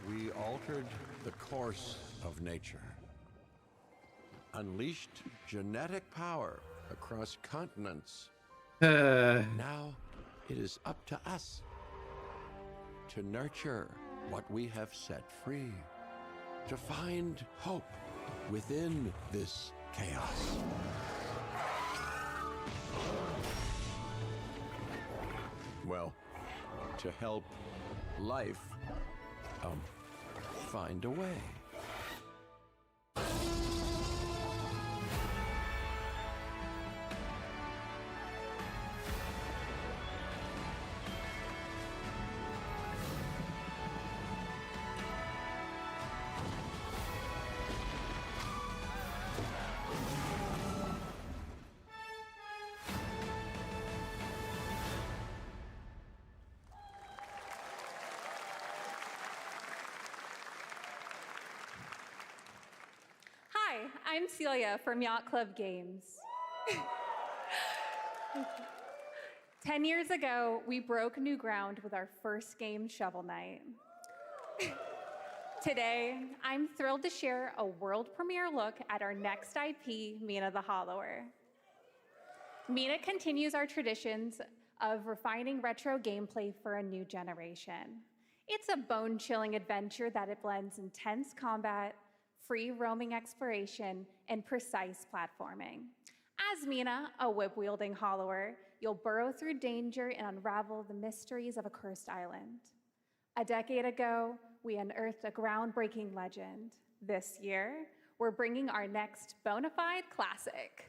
We altered the course of nature, unleashed genetic power across continents. Now it is up to us to nurture what we have set free, to find hope within this chaos. Well, to help life find a way. Hi, I'm Celia from Yacht Club Games. 10 years ago, we broke new ground with our first game, Shovel Knight. Today, I'm thrilled to share a world premiere look at our next IP, Mina the Hollower. Mina continues our traditions of refining retro gameplay for a new generation. It's a bone-chilling adventure that it blends intense combat, free roaming exploration, and precise platforming. As Mina, a whip-wielding hollower, you'll burrow through danger and unravel the mysteries of a cursed island. A decade ago, we unearthed a groundbreaking legend. This year, we're bringing our next bona fide classic.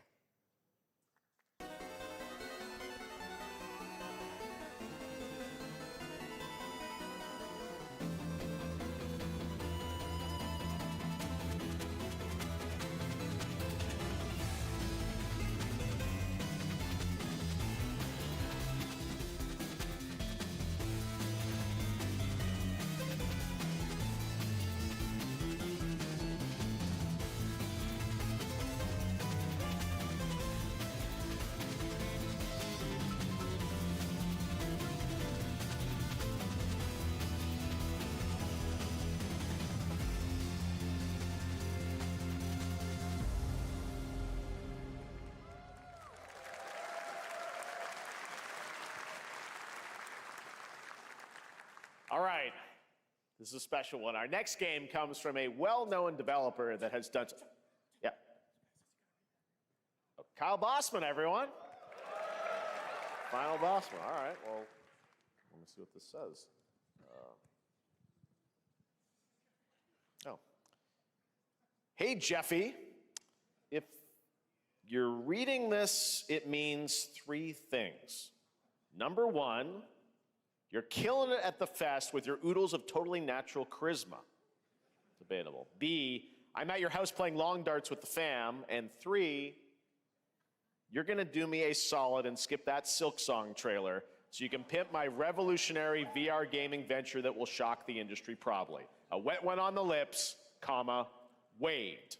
All right, this is a special one. Our next game comes from a well-known developer that has done. Yeah. Oh, Kyle Bossman, everyone. Final Bossman. All right. Well, let me see what this says. Oh. Hey, Jeffy. If you're reading this, it means three things. Number one, you're killing it at the fest with your oodles of totally natural charisma. Debatable. B, I'm at your house playing long darts with the fam. And 3, you're gonna do me a solid and skip that Silk Song trailer so you can pimp my revolutionary VR gaming venture that will shock the industry probably. A wet one on the lips, comma, Wade.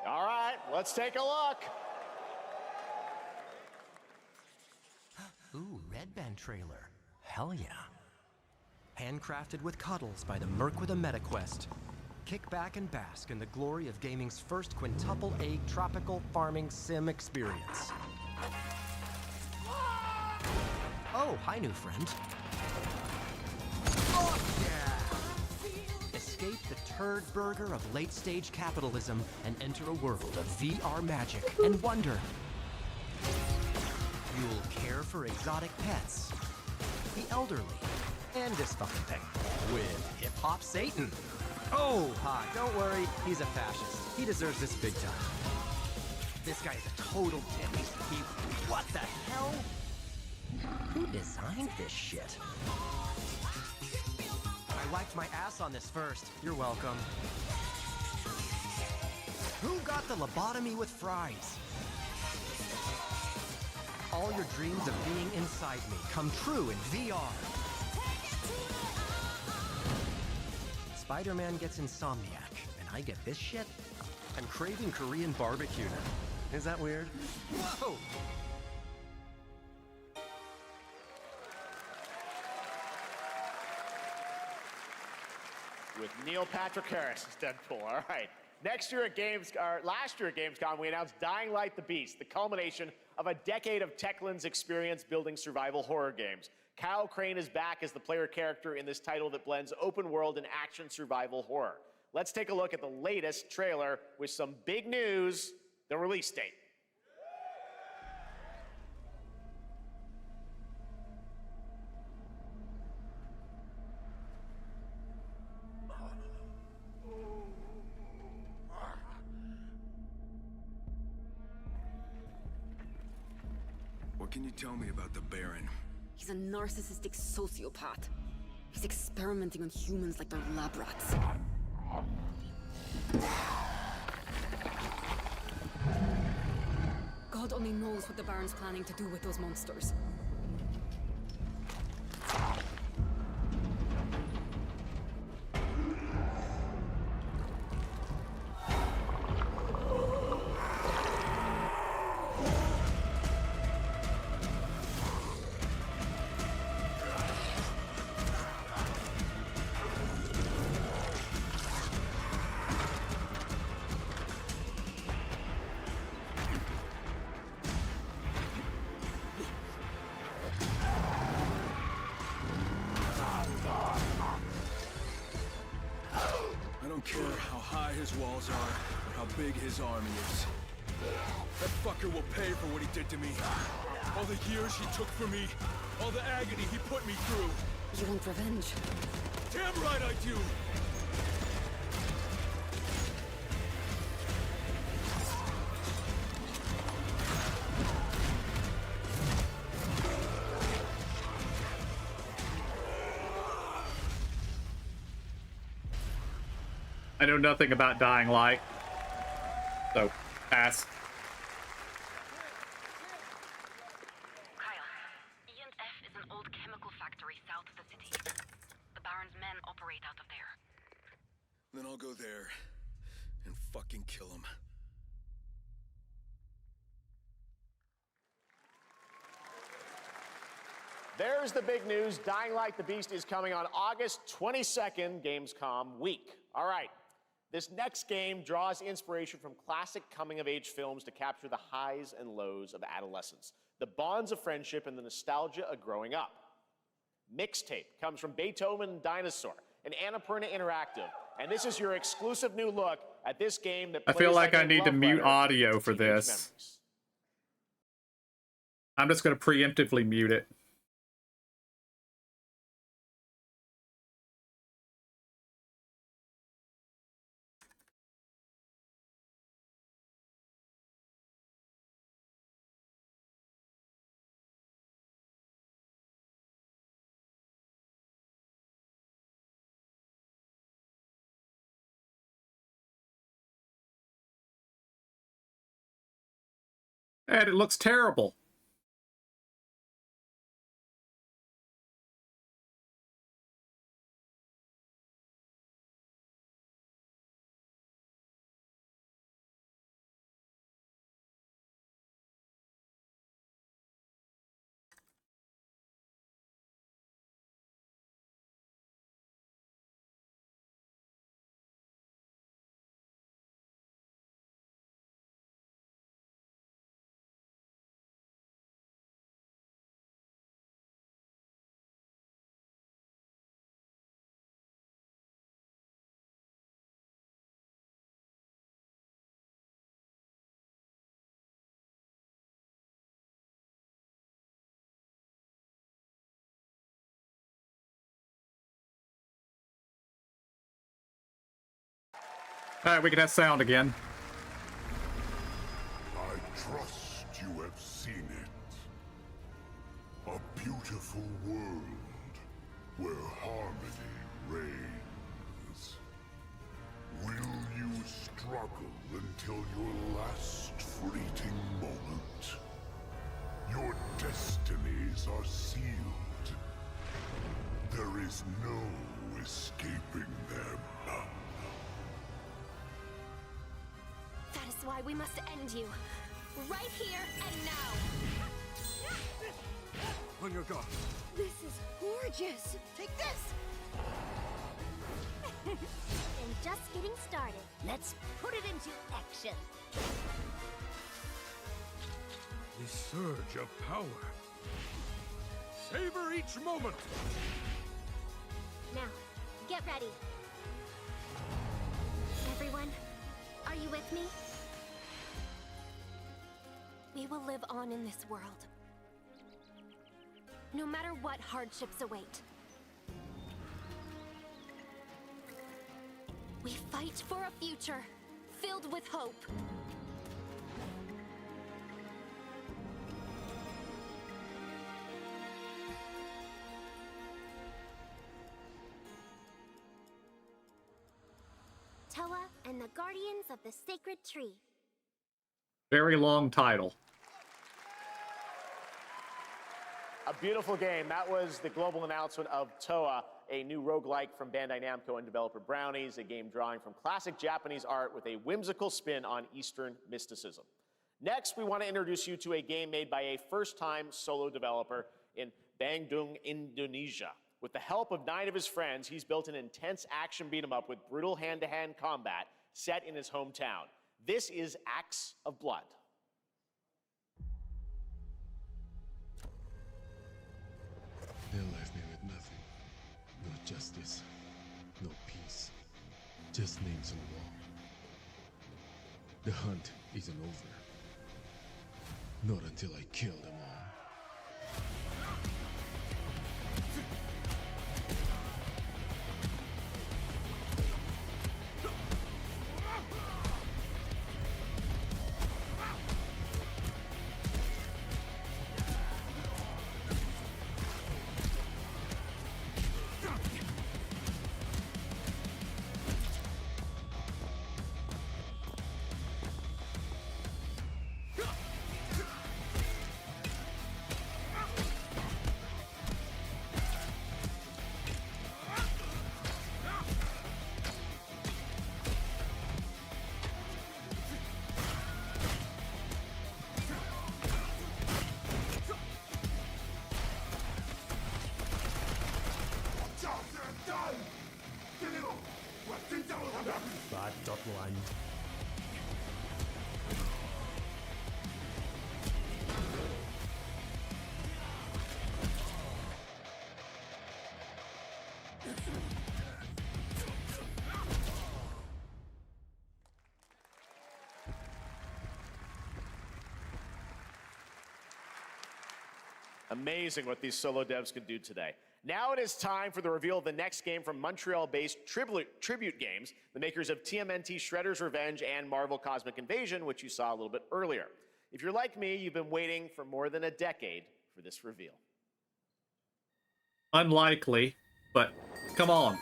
All right, let's take a look. Ooh, Red Band trailer. Hell yeah. Handcrafted with cuddles by the Merc with a MetaQuest. Kick back and bask in the glory of gaming's first quintuple A tropical farming sim experience. Oh, hi, new friend. Oh, yeah! Escape the turd burger of late-stage capitalism and enter a world of VR magic and wonder. You'll care for exotic pets, the elderly, and this fucking thing with hip-hop Satan. Oh, don't worry, he's a fascist. He deserves this big time. This guy is a total dick. What the hell? Who designed this shit? I wiped my ass on this first. You're welcome. Who got the lobotomy with fries? All your dreams of being inside me come true in VR. Spider-Man gets Insomniac, and I get this shit? I'm craving Korean barbecue now. Is that weird? Whoa! With Neil Patrick Harris as Deadpool. All right. Last year at Gamescom, we announced Dying Light: The Beast, the culmination of a decade of Techland's experience building survival horror games. Kyle Crane is back as the player character in this title that blends open world and action survival horror. Let's take a look at the latest trailer with some big news, the release date. What can you tell me about the Baron? He's a narcissistic sociopath. He's experimenting on humans like they're lab rats. God only knows what the Baron's planning to do with those monsters. I don't care how high his walls are or how big his army is. That fucker will pay for what he did to me. All the years he took from me, all the agony he put me through. You want revenge? Damn right I do! I know nothing about Dying Light, so pass. Kyle, E&F is an old chemical factory south of the city. The Baron's men operate out of there. Then I'll go there and fucking kill him. There's the big news. Dying Light: The Beast is coming on August 22nd, Gamescom week. All right. This next game draws inspiration from classic coming-of-age films to capture the highs and lows of adolescence, the bonds of friendship, and the nostalgia of growing up. Mixtape comes from Beethoven Dinosaur and Annapurna Interactive, and this is your exclusive new look at this game that I feel like I need to mute audio for this. I'm just going to preemptively mute it. And it looks terrible. Alright, we can have sound again. I trust you have seen it. A beautiful world where harmony reigns. Will you struggle until your last fleeting moment? Your destinies are sealed. There is no escaping them. That is why we must end you. Right here and now. On your guard. This is gorgeous. Take this! And just getting started. Let's put it into action. The surge of power. Savor each moment. Now, get ready. Everyone, are you with me? We will live on in this world. No matter what hardships await. We fight for a future filled with hope. Toa and the Guardians of the Sacred Tree. Very long title. A beautiful game. That was the global announcement of Toa, a new roguelike from Bandai Namco and developer Brownies, a game drawing from classic Japanese art with a whimsical spin on Eastern mysticism. Next, we want to introduce you to a game made by a first-time solo developer in Bandung, Indonesia. With the help of 9 of his friends, he's built an intense action beat-em-up with brutal hand-to-hand combat set in his hometown. This is Axe of Blood. They left me with nothing. No justice, no peace, just names on the wall. The hunt isn't over. Not until I kill them all. Bad dot line. Amazing what these solo devs can do today. Now it is time for the reveal of the next game from Montreal-based Tribute Games, the makers of TMNT Shredder's Revenge and Marvel Cosmic Invasion, which you saw a little bit earlier. If you're like me, you've been waiting for more than a decade for this reveal. Unlikely, but come on.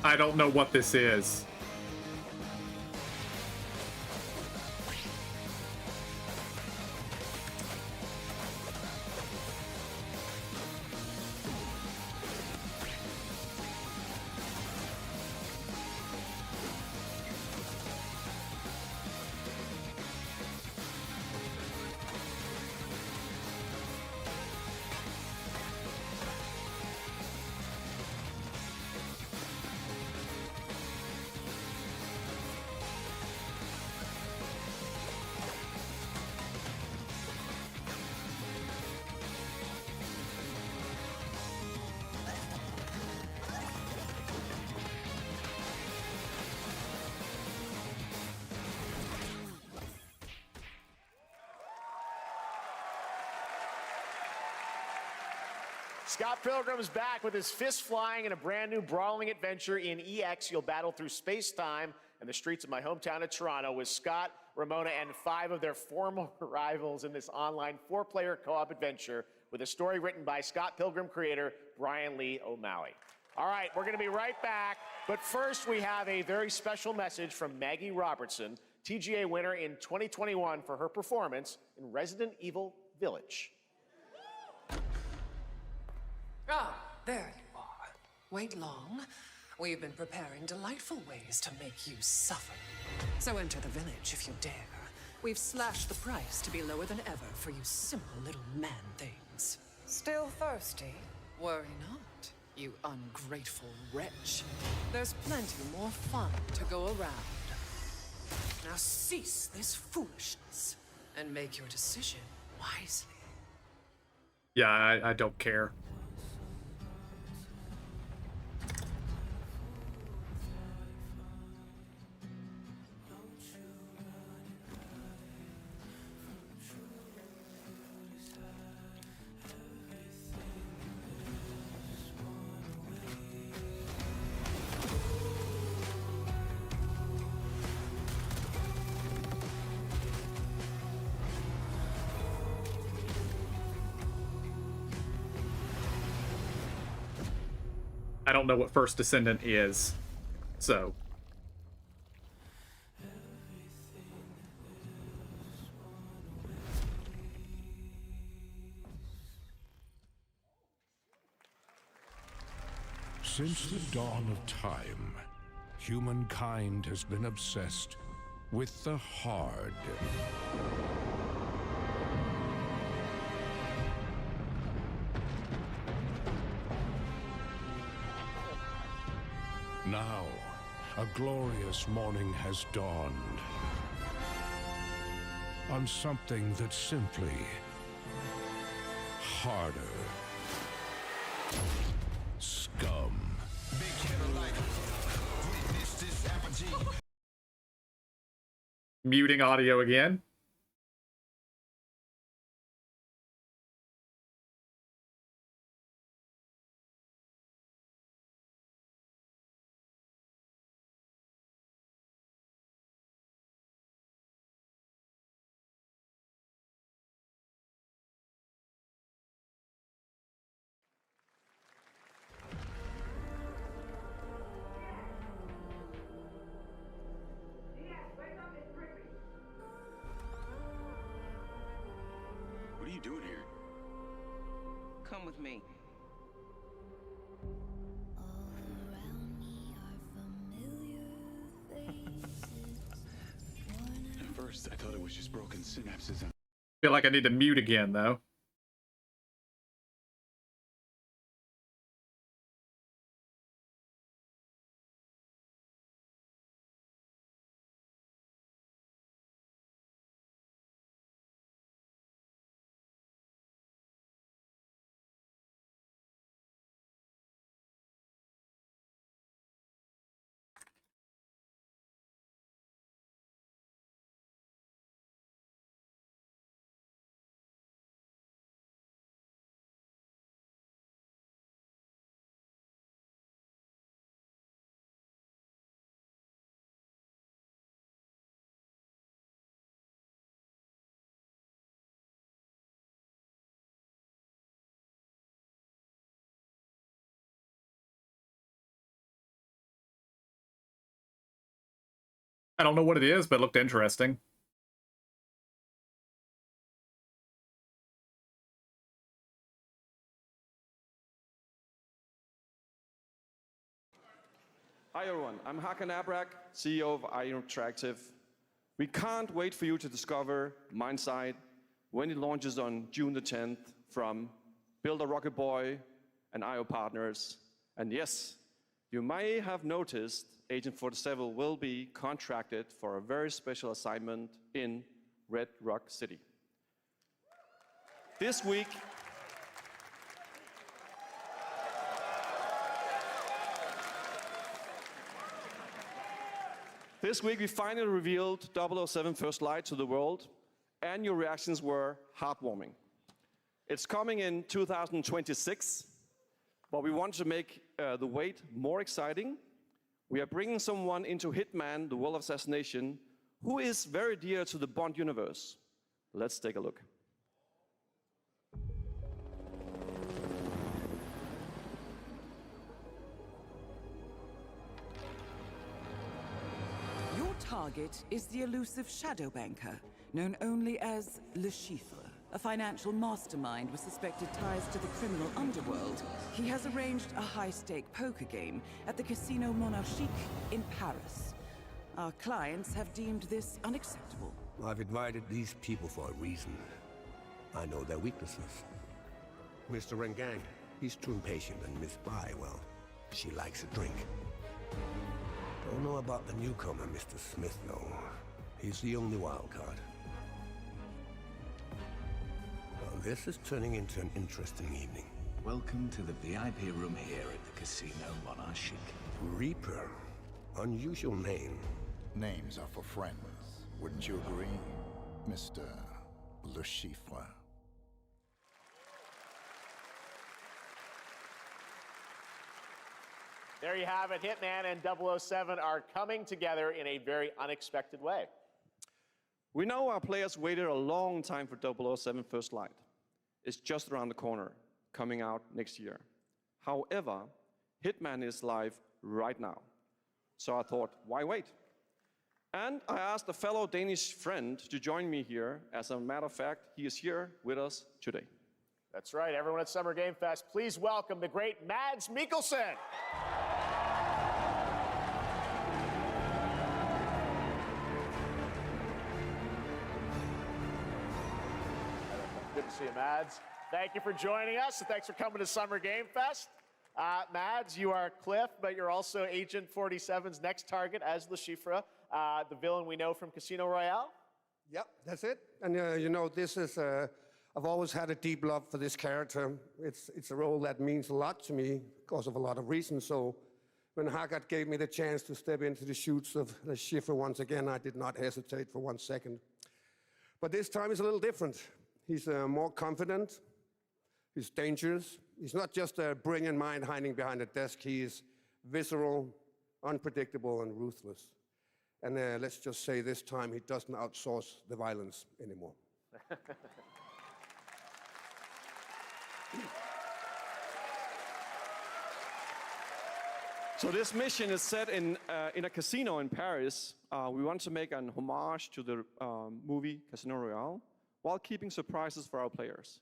I don't know what this is. Scott Pilgrim's back with his fists flying in a brand new brawling adventure in EX. You'll battle through space-time and the streets of my hometown of Toronto with Scott, Ramona, and 5 of their former rivals in this online 4-player co-op adventure with a story written by Scott Pilgrim creator Brian Lee O'Malley. All right, we're going to be right back, but first we have a very special message from Maggie Robertson, TGA winner in 2021 for her performance in Resident Evil Village. Ah, there you are. Wait long. We've been preparing delightful ways to make you suffer. So enter the village if you dare. We've slashed the price to be lower than ever for you simple little man things. Still thirsty? Worry not, you ungrateful wretch. There's plenty more fun to go around. Now cease this foolishness and make your decision wisely. Yeah, I don't care. I don't know what First Descendant is, so. Since the dawn of time, humankind has been obsessed with the hard. Now, a glorious morning has dawned on something that's simply harder. Scum. Muting audio again. What are you doing here? Come with me. At first, I thought it was just broken synapses. Feel like I need to mute again, though. I don't know what it is, but it looked interesting. Hi everyone, I'm Hakan Abrak, CEO of IO Interactive. We can't wait for you to discover Mindside when it launches on June the 10th from Builder Rocket Boy and IO partners. And yes, you may have noticed Agent 47 will be contracted for a very special assignment in Red Rock City. This week, we finally revealed 007 First Light to the world, and your reactions were heartwarming. It's coming in 2026, but we want to make the wait more exciting. We are bringing someone into Hitman, the World of Assassination, who is very dear to the Bond universe. Let's take a look. Your target is the elusive Shadow Banker, known only as Le Chiffre, a financial mastermind with suspected ties to the criminal underworld. He has arranged a high-stake poker game at the Casino Monarchique in Paris. Our clients have deemed this unacceptable. I've invited these people for a reason. I know their weaknesses. Mr. Rengang, he's too impatient, and Miss Bai, well, she likes a drink. Don't know about the newcomer, Mr. Smith, though. He's the only wild card. Well, this is turning into an interesting evening. Welcome to the VIP room here at the Casino Monarchique. Reaper. Unusual name. Names are for friends. Wouldn't you agree, Mr. Le Chiffre? There you have it. Hitman and 007 are coming together in a very unexpected way. We know our players waited a long time for 007 First Light. It's just around the corner, coming out next year. However, Hitman is live right now. So I thought, why wait? And I asked a fellow Danish friend to join me here. As a matter of fact, he is here with us today. That's right. Everyone at Summer Game Fest, please welcome the great Mads Mikkelsen. Good to see you, Mads. Thank you for joining us, and thanks for coming to Summer Game Fest. Mads, you are Cliff, but you're also Agent 47's next target as Le Chiffre, the villain we know from Casino Royale. Yep, that's it. And you know, this is, I've always had a deep love for this character. It's a role that means a lot to me because of a lot of reasons. So when Haggard gave me the chance to step into the shoots of Le Chiffre once again, I did not hesitate for 1 second. But this time is a little different. He's more confident. He's dangerous. He's not just a brilliant mind hiding behind a desk. He is visceral, unpredictable, and ruthless. And let's just say this time he doesn't outsource the violence anymore. So this mission is set in a casino in Paris. We want to make an homage to the movie Casino Royale while keeping surprises for our players.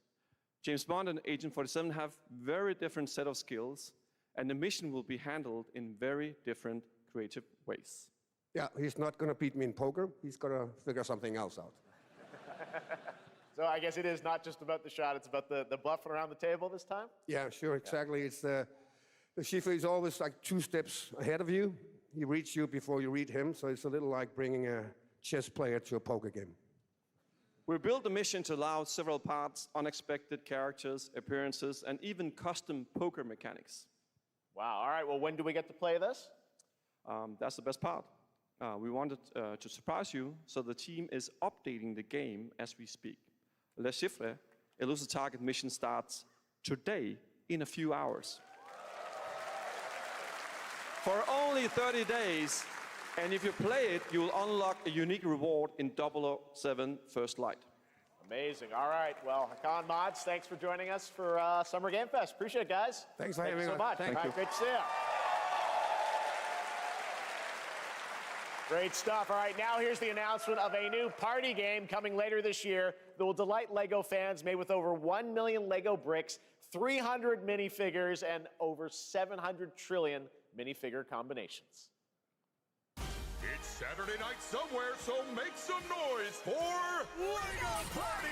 James Bond and Agent 47 have very different set of skills, and the mission will be handled in very different creative ways. Yeah, he's not going to beat me in poker. He's going to figure something else out. So I guess it is not just about the shot, it's about the bluffing around the table this time? Yeah, sure, exactly. It's the Chiffre is always like 2 steps ahead of you. He reads you before you read him, so it's a little like bringing a chess player to a poker game. We built the mission to allow several parts, unexpected characters, appearances, and even custom poker mechanics. Wow, all right, well, when do we get to play this? That's the best part. We wanted to surprise you, so the team is updating the game as we speak. Le Chiffre, Elusive Target mission starts today in a few hours. For only 30 days, and if you play it, you will unlock a unique reward in 007 First Light. Amazing. All right. Well, Hakan, Mads, thanks for joining us for Summer Game Fest. Appreciate it, guys. Thanks for having me. Thank you so much. Thank All you. right, great to see you. Great stuff. All right, now here's the announcement of a new party game coming later this year that will delight LEGO fans, made with over 1 million LEGO bricks, 300 minifigures, and over 700 trillion minifigure combinations. It's Saturday night somewhere, so make some noise for LEGO Party!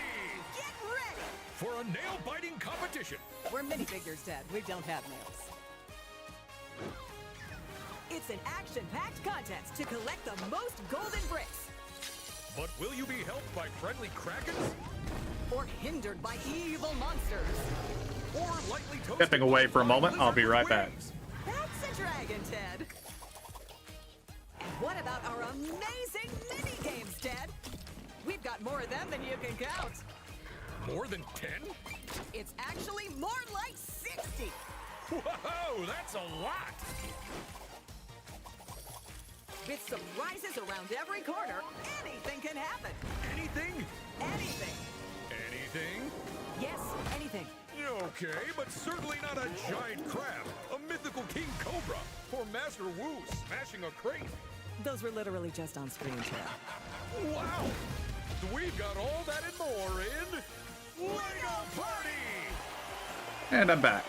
Get ready! For a nail-biting competition. We're minifigures, Dad. We don't have nails. It's an action-packed contest to collect the most golden bricks. But will you be helped by friendly krakens? Or hindered by evil monsters. Or lightly toasted? Stepping away for a moment, I'll be right back. That's a dragon, Ted. And what about our amazing mini-games, Ted? We've got more of them than you can count. More than 10? It's actually more like 60. Whoa, that's a lot! With surprises around every corner, anything can happen. Anything? Anything. Anything? Yes, anything. Okay, but certainly not a giant crab, a mythical king cobra, or Master Wu smashing a crate. Those were literally just on screen, Chad. Wow! We've got all that and more in LEGO Party! And I'm back.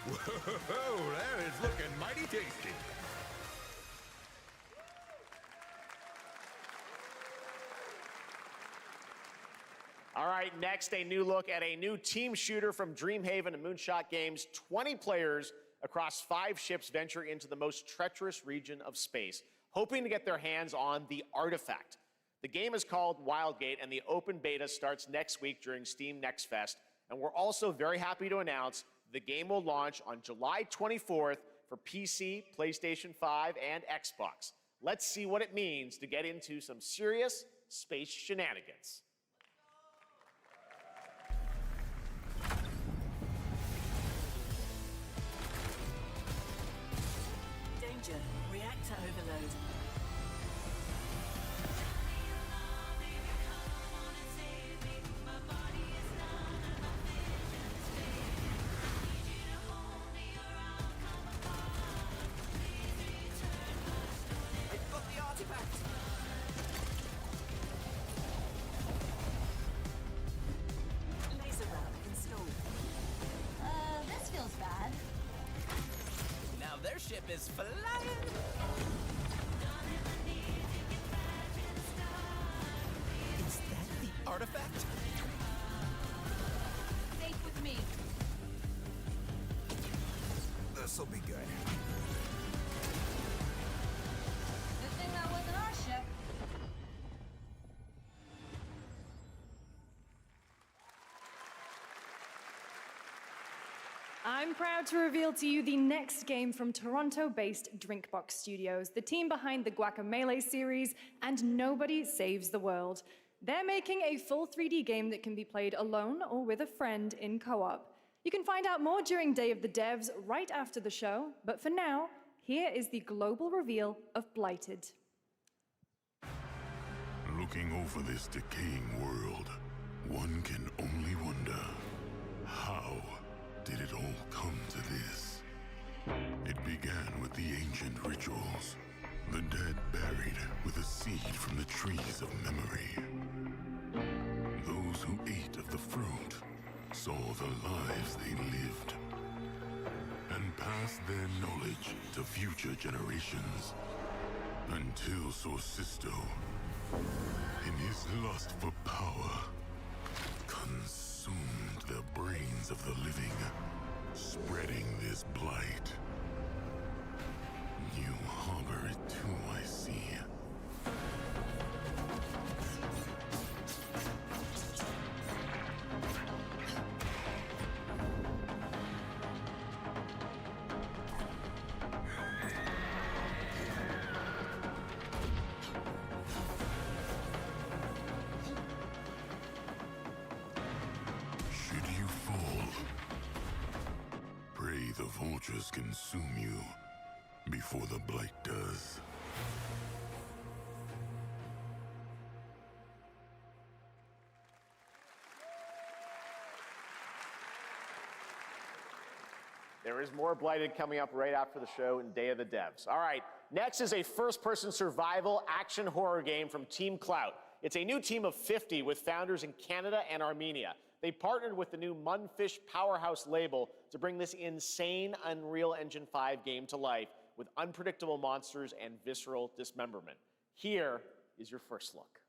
Whoa, that is looking mighty tasty. All right, next, a new look at a new team shooter from Dreamhaven and Moonshot Games. 20 players across 5 ships venture into the most treacherous region of space, hoping to get their hands on the artifact. The game is called Wildgate, and the open beta starts next week during Steam Next Fest. And we're also very happy to announce the game will launch on July 24th for PC, PlayStation 5, and Xbox. Let's see what it means to get into some serious space shenanigans. Danger. Reactor overload. I've got the artifact. Laser round installed. This feels bad. Now their ship is flying. Is that the artifact? Safe with me. This'll be good. Good thing that wasn't our ship. I'm proud to reveal to you the next game from Toronto-based Drinkbox Studios, the team behind the Guacamelee series and Nobody Saves the World. They're making a full 3D game that can be played alone or with a friend in co-op. You can find out more during Day of the Devs right after the show, but for now, here is the global reveal of Blighted. Looking over this decaying world, one can only wonder, how did it all come to this? It began with the ancient rituals, the dead buried with a seed from the trees of memory. Those who ate of the fruit saw the lives they lived and passed their knowledge to future generations until Sorcisto, in his lust for power, consumed the brains of the living, spreading this blight. You harbor it too, I see. Should you fall, pray the vultures consume you before the blight does. There is more Blighted coming up right after the show in Day of the Devs. All right, next is a first-person survival action horror game from Team Clout. It's a new team of 50 with founders in Canada and Armenia. They partnered with the new Munfish Powerhouse label to bring this insane Unreal Engine 5 game to life with unpredictable monsters and visceral dismemberment. Here is your first look.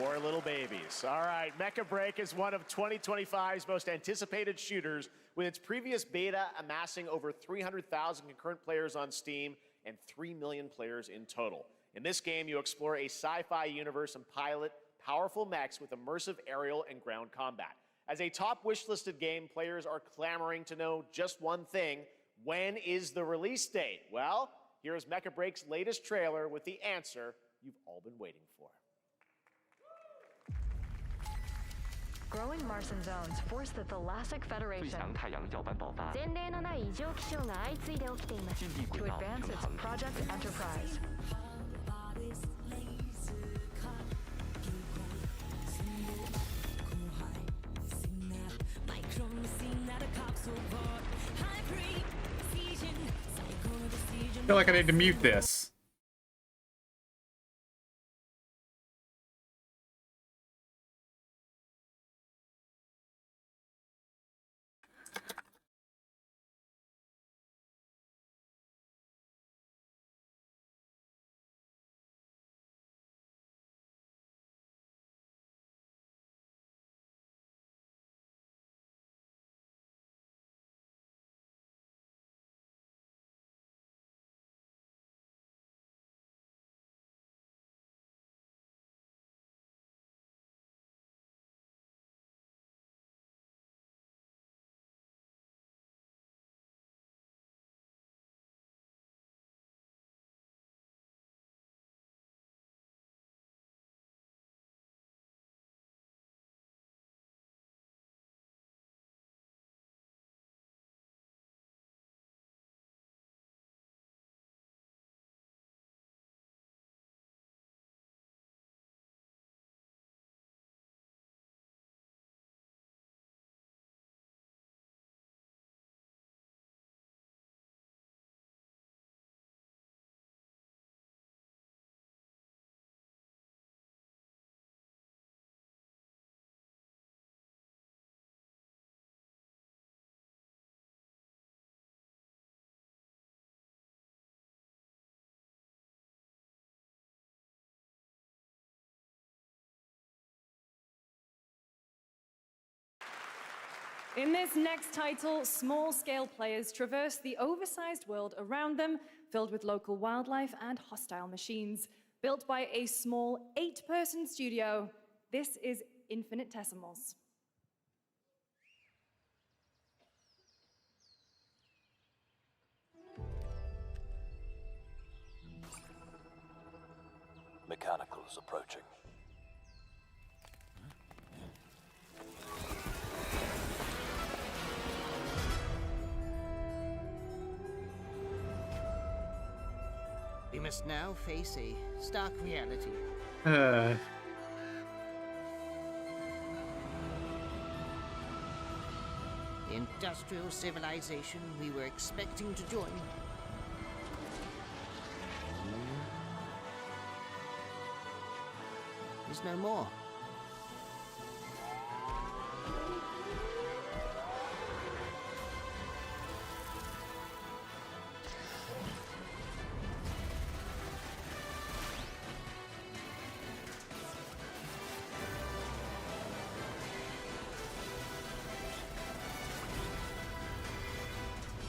Poor little babies. All right, Mecha Break is one of 2025's most anticipated shooters, with its previous beta amassing over 300,000 concurrent players on Steam and 3 million players in total. In this game, you explore a sci-fi universe and pilot powerful mechs with immersive aerial and ground combat. As a top wishlisted game, players are clamoring to know just one thing: when is the release date? Well, here's Mecha Break's latest trailer with the answer you've all been waiting for. Growing Martian zones force the Thalassic Federation to advance its Project Enterprise. I feel like I need to mute this. In this next title, small-scale players traverse the oversized world around them, filled with local wildlife and hostile machines. Built by a small 8-person studio, this is Infinitesimals. Mechanicals approaching. We must now face a stark reality. The industrial civilization we were expecting to join is no more.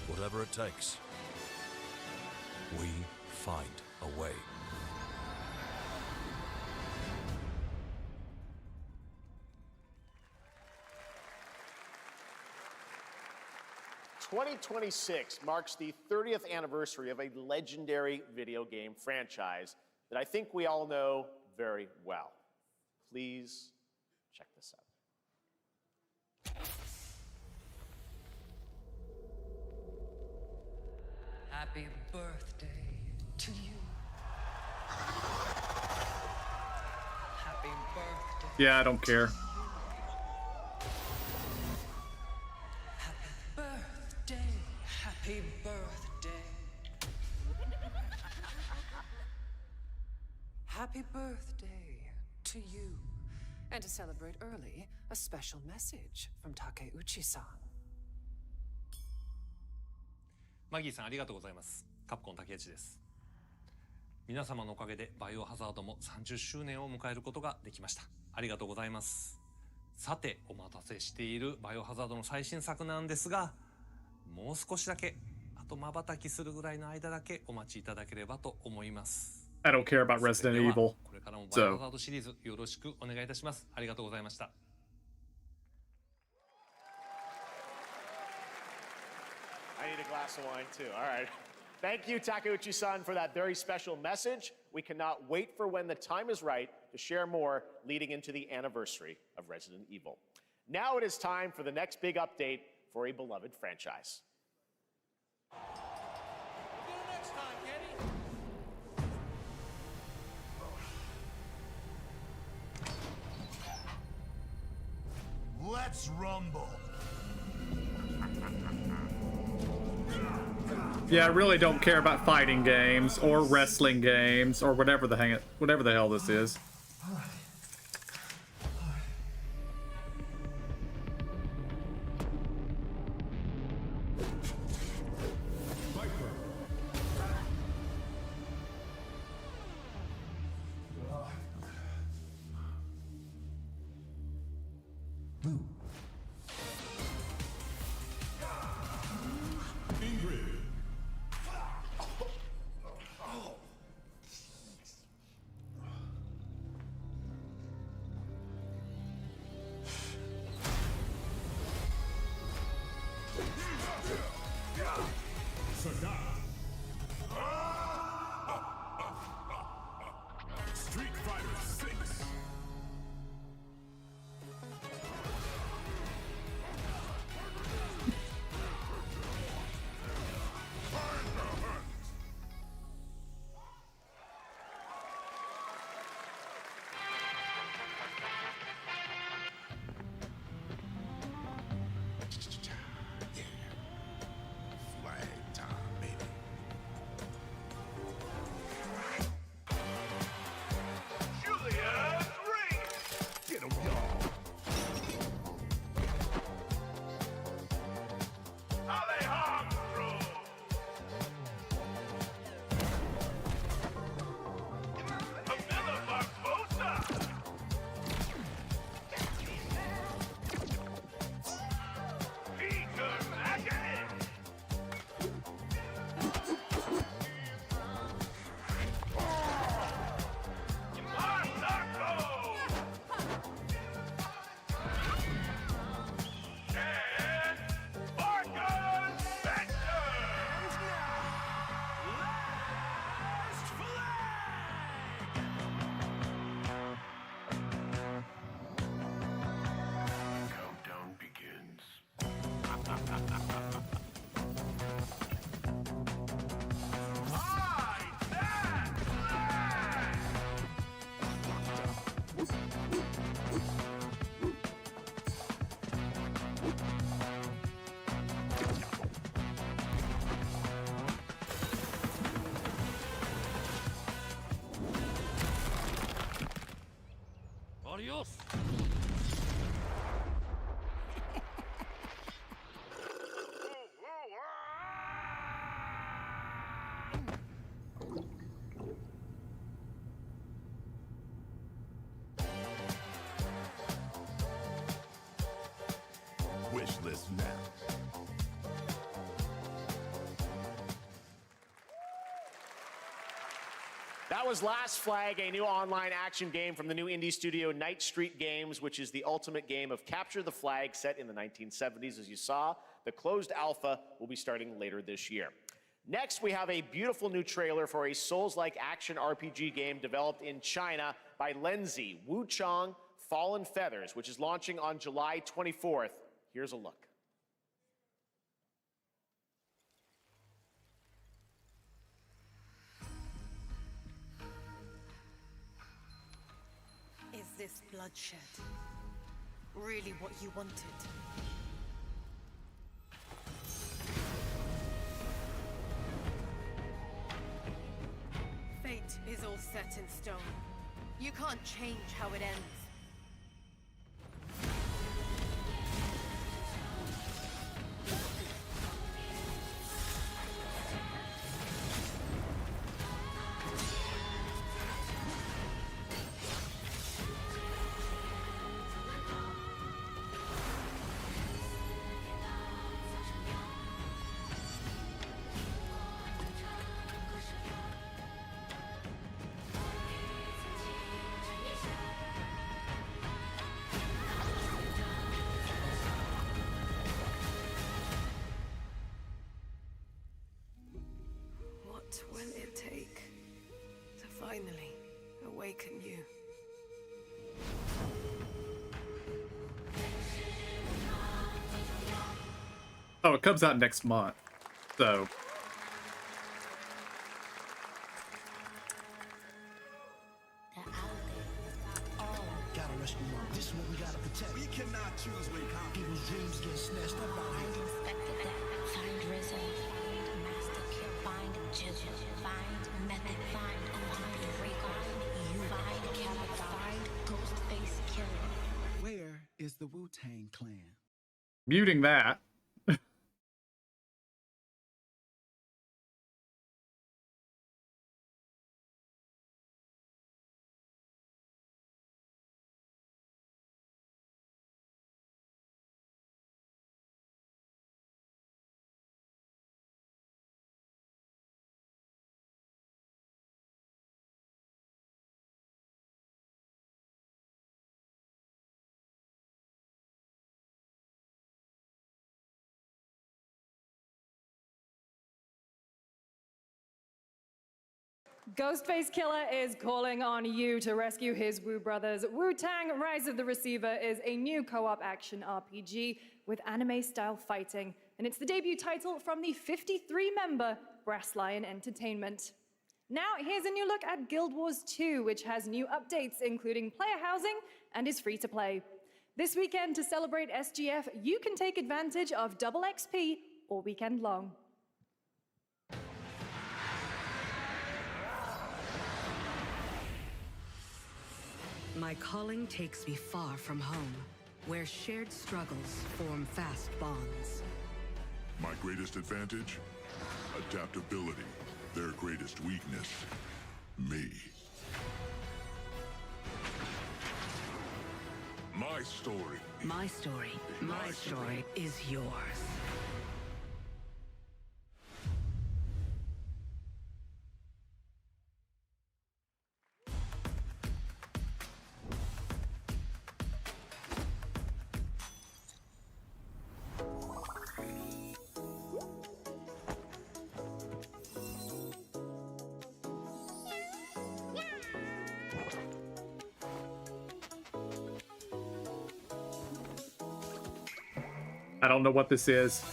Whatever it takes, we find a way. "2026 marks the 30th anniversary of a legendary video game franchise that I think we all know very well. Please check this out. Happy birthday to you. Happy birthday. Yeah, I don't care. Birthday. Happy birthday. Happy birthday to you. And to celebrate early, a special message from Takeuchi-san. マギーさんありがとうございます。カプコン竹内です。皆様のおかげでバイオハザードも30周年を迎えることができました。ありがとうございます。さて、お待たせしているバイオハザードの最新作なんですが、もう少しだけ、あと瞬きするぐらいの間だけお待ちいただければと思います。I don't care about Resident Evil. これからもバイオハザードシリーズよろしくお願いいたします。ありがとうございました。I need a glass of wine too. All right. Thank you, Takeuchi-san, for that very special message. We cannot wait for when the time is right to share more leading into the anniversary of Resident Evil. Now it is time for the next big update for a beloved franchise. Let's rumble. Yeah, I really don't care about fighting games or wrestling games or whatever the hell this is. Street Fighter 6. Flag time, baby. Get him, y'all. Alejandro. Camilla Barbosa. Peter Magnet. Countdown begins. Adios. Wish list now. That was Last Flag, a new online action game from the new indie studio Night Street Games, which is the ultimate game of capture the flag set in the 1970s. As you saw, the closed alpha will be starting later this year. Next, we have a beautiful new trailer for a Souls-like action RPG game developed in China by Lenzi, Wuchang Fallen Feathers, which is launching on July 24th. Here's a look. Is this bloodshed really what you wanted? Fate is all set in stone. You can't change how it ends. awaken you. Oh, it comes out next month, so. Gotta rescue Mom. This is what we gotta protect. We cannot choose when people's dreams get snatched up out here. Find Rizzo, find Master Kill, find Jizzle, find Method, find Rico, you find Killer, find Ghostface Killer. Where is the Wu-Tang Clan? Muting that. Ghostface Killer is calling on you to rescue his Wu brothers. Wu-Tang Rise of the Receiver is a new co-op action RPG with anime-style fighting, and it's the debut title from the 53-member Brass Lion Entertainment. Now, here's a new look at Guild Wars 2, which has new updates, including player housing, and is free to play. This weekend, to celebrate SGF, you can take advantage of double XP all weekend long. My calling takes me far from home, where shared struggles form fast bonds. My greatest advantage? Adaptability. Their greatest weakness? Me. My story. My story is yours. I don't know what this is.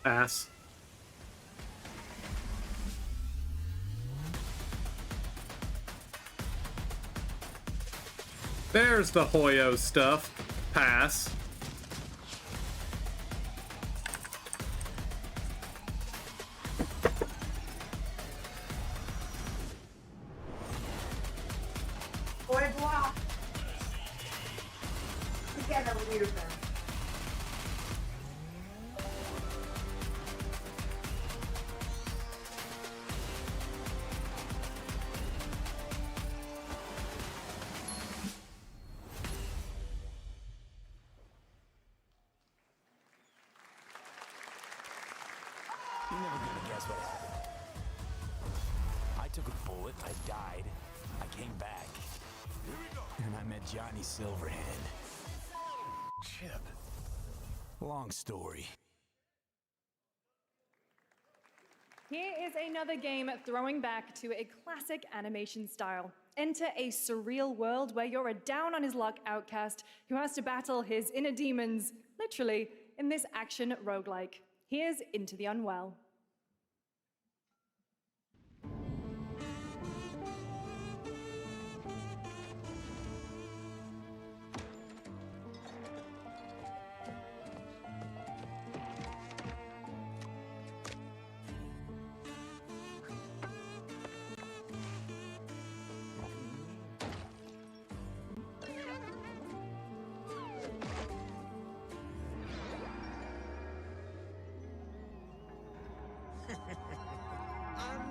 Ass. There's the Hoyo stuff. Pass. Au revoir. Together with you. You're never gonna guess what happened. I took a bullet, I died, I came back. And I met Johnny Silverhand. Chip. Long story. Here is another game throwing back to a classic animation style. Enter a surreal world where you're a down-on-his-luck outcast who has to battle his inner demons, literally, in this action roguelike. Here's Into the Unwell.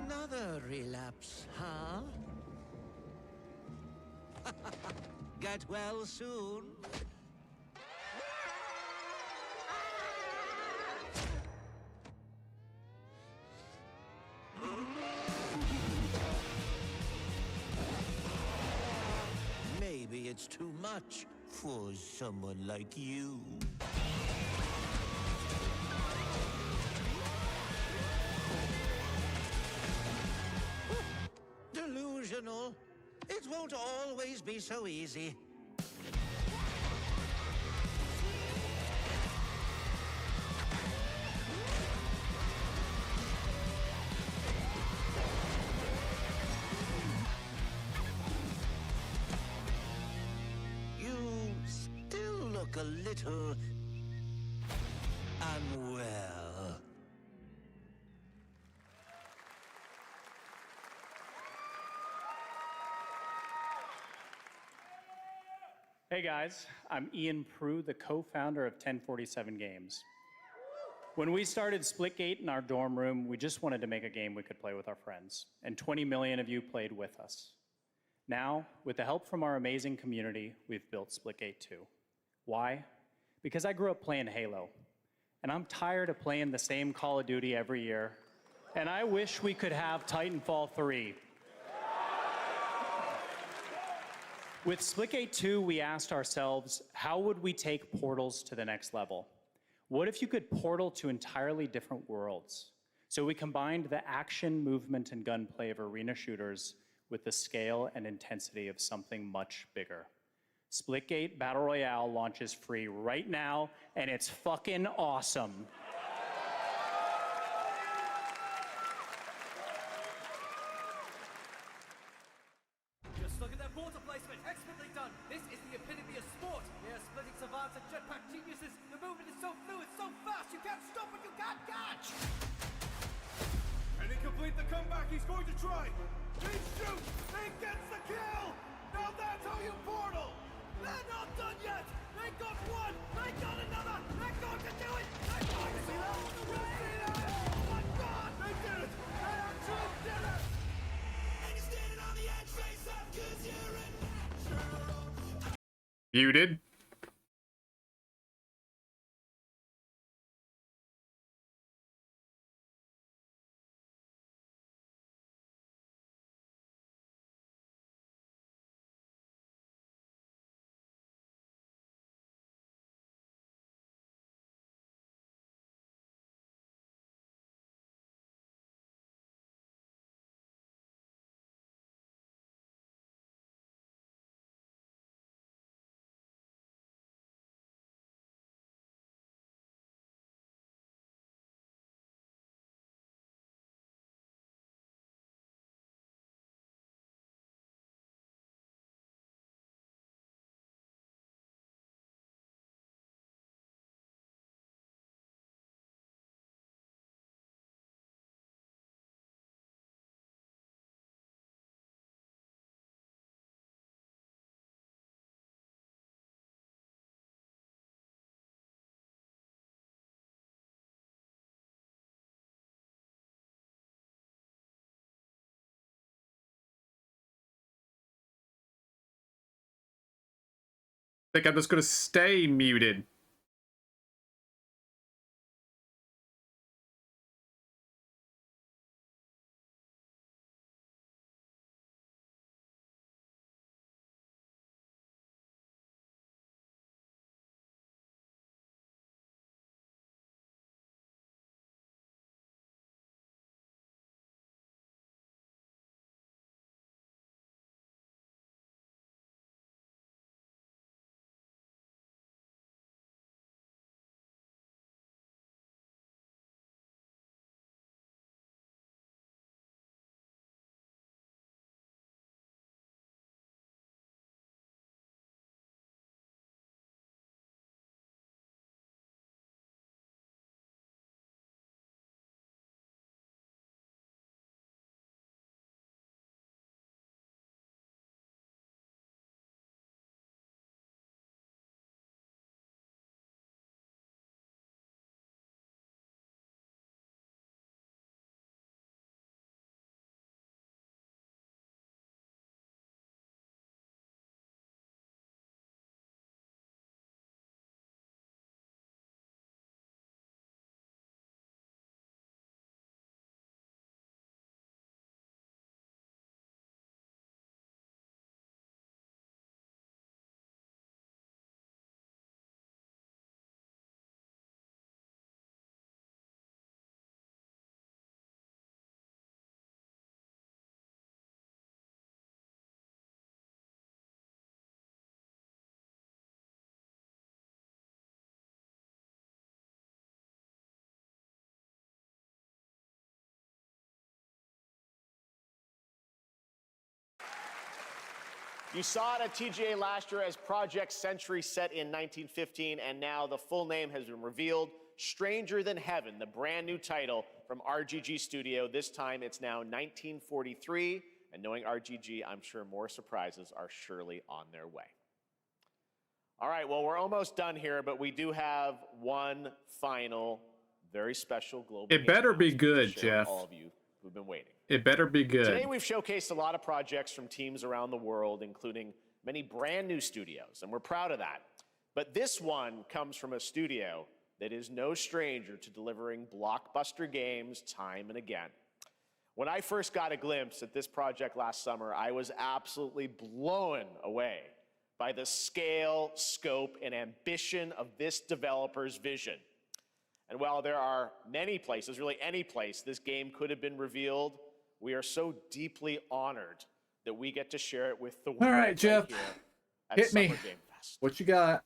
Another relapse, huh? Get well soon. it's too much for someone like you. Delusional. It won't always be so easy. You still look a little unwell. Hey guys, I'm Ian Prue, the co-founder of 1047 Games. When we started Splitgate in our dorm room, we just wanted to make a game we could play with our friends, and 20 million of you played with us. Now, with the help from our amazing community, we've built Splitgate 2. Why? Because I grew up playing Halo, and I'm tired of playing the same Call of Duty every year, and I wish we could have Titanfall 3. With Splitgate 2, we asked ourselves, how would we take portals to the next level? What if you could portal to entirely different worlds? So we combined the action, movement, and gunplay of arena shooters with the scale and intensity of something much bigger. Splitgate Battle Royale launches free right now, and it's fucking awesome. Just look at that water placement, expertly done. This is the epitome of sport. We are splitting savants and jetpack geniuses. The movement is so fluid, so fast, you can't stop it, you can't catch. Can he complete the comeback? He's going to try. He shoots, he gets the kill. Now that's how you portal. They're not done yet. They got one, they got another. They're going to do it. They're going to see that. Oh my God, they did it. They actually did it. And you're standing on the edge, face up, 'cause you're in. Muted. I think I'm just gonna stay muted. You saw it at TGA last year as Project Century set in 1915, and now the full name has been revealed. Stranger Than Heaven, the brand new title from RGG Studio. This time it's now 1943, and knowing RGG, I'm sure more surprises are surely on their way. All right, well, we're almost done here, but we do have one final, very special global It better be good, to share with Jeff. all of you who've been waiting. It better be good. Today we've showcased a lot of projects from teams around the world, including many brand new studios, and we're proud of that. But this one comes from a studio that is no stranger to delivering blockbuster games time and again. When I first got a glimpse at this project last summer, I was absolutely blown away by the scale, scope, and ambition of this developer's vision. And while there are many places, really any place, this game could have been revealed, we are so deeply honored that we get to share it with the world. All right, Jeff, here at hit Summer me. Game Fest. What you got?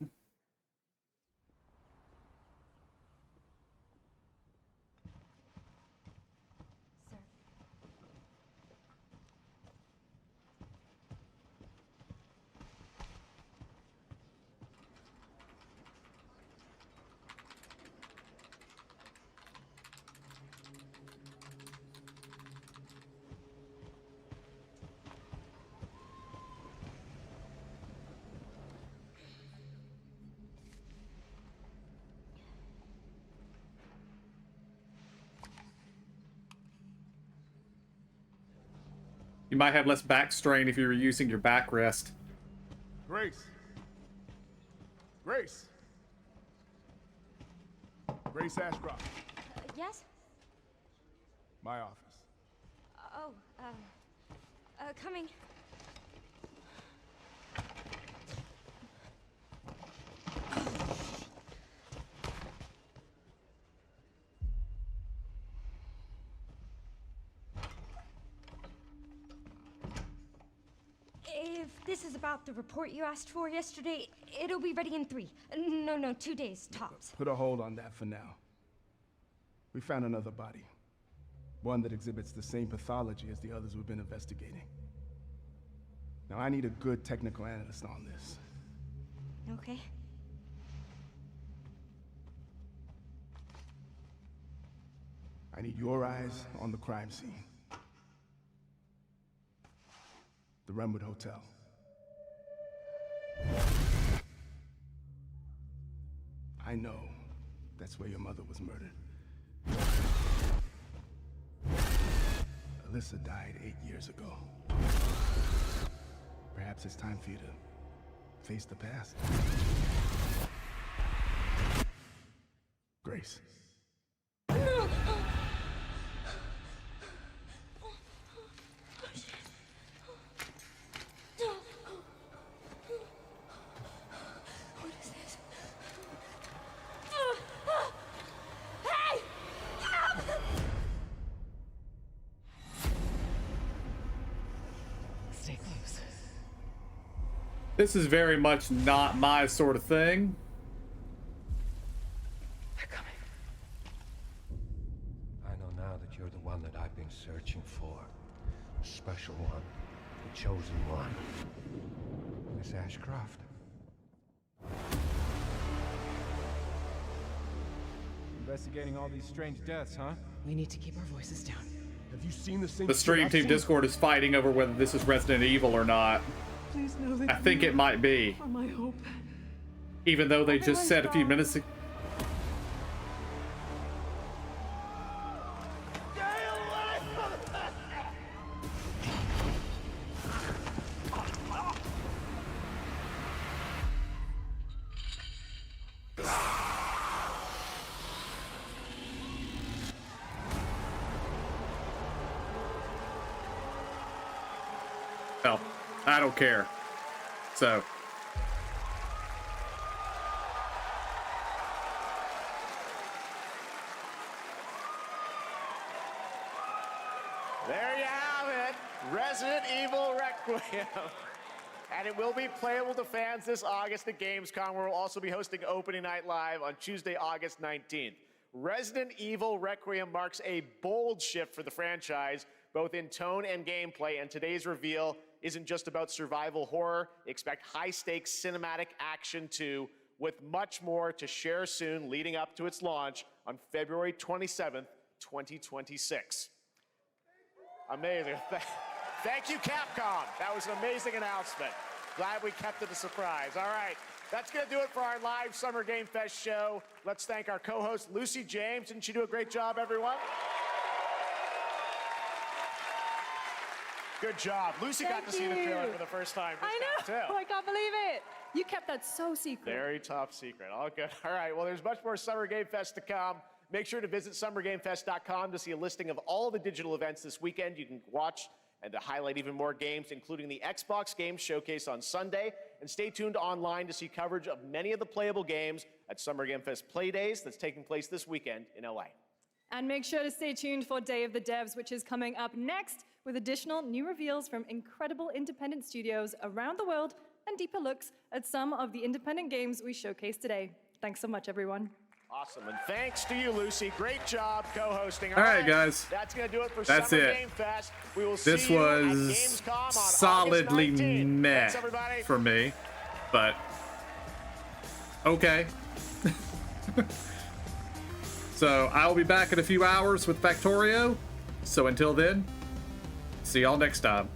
You might have less back strain if you were using your backrest. Grace. Grace. Grace Ashcroft. Yes? My office. Oh, coming. If this is about the report you asked for yesterday, it'll be ready in 3. No, 2 days, tops. Put a hold on that for now. We found another body. One that exhibits the same pathology as the others we've been investigating. Now, I need a good technical analyst on this. Okay. I need your eyes on the crime scene. The Renwood Hotel. I know that's where your mother was murdered. Alyssa died 8 years ago. Perhaps it's time for you to face the past. Grace. This is very much not my sort of thing. I know now that you're the one that I've been searching for. The special one. The chosen one. Miss Ashcroft. Investigating all these strange deaths, huh? We need to keep our voices down. Have you seen the same The Stream Team Discord is fighting over whether this is Resident Evil or not. Please know that I think it might be. are my hope. Even though they just said a few minutes ago. Well, I don't care. So. There you have it, Resident Evil Requiem. And it will be playable to fans this August at Gamescom, where we'll also be hosting Opening Night Live on Tuesday, August 19th. Resident Evil Requiem marks a bold shift for the franchise, both in tone and gameplay, and today's reveal isn't just about survival horror. Expect high-stakes cinematic action too, with much more to share soon leading up to its launch on February 27th, 2026. Amazing. Thank you, Capcom. That was an amazing announcement. Glad we kept it a surprise. All right, that's going to do it for our live Summer Game Fest show. Let's thank our co-host, Lucy James. Didn't she do a great job, everyone? Good job. Lucy got to see the trailer for the first time this time, too. Oh, I can't believe it. You kept that so secret. Very top secret. All good. All right, well, there's much more Summer Game Fest to come. Make sure to visit summergamefest.com to see a listing of all the digital events this weekend. You can watch and to highlight even more games, including the Xbox Games Showcase on Sunday. And stay tuned online to see coverage of many of the playable games at Summer Game Fest Play Days that's taking place this weekend in LA. And make sure to stay tuned for Day of the Devs, which is coming up next with additional new reveals from incredible independent studios around the world and deeper looks at some of the independent games we showcased today. Thanks so much, everyone. Awesome, and thanks to you, Lucy. Great job co-hosting. All right, guys. That's going to do it for That's Summer it. Game Fest. We will This see you at was Gamescom on solidly August 19th. meh Thanks, everybody. for me, but okay. So I'll be back in a few hours with Factorio. So until then, see y'all next time.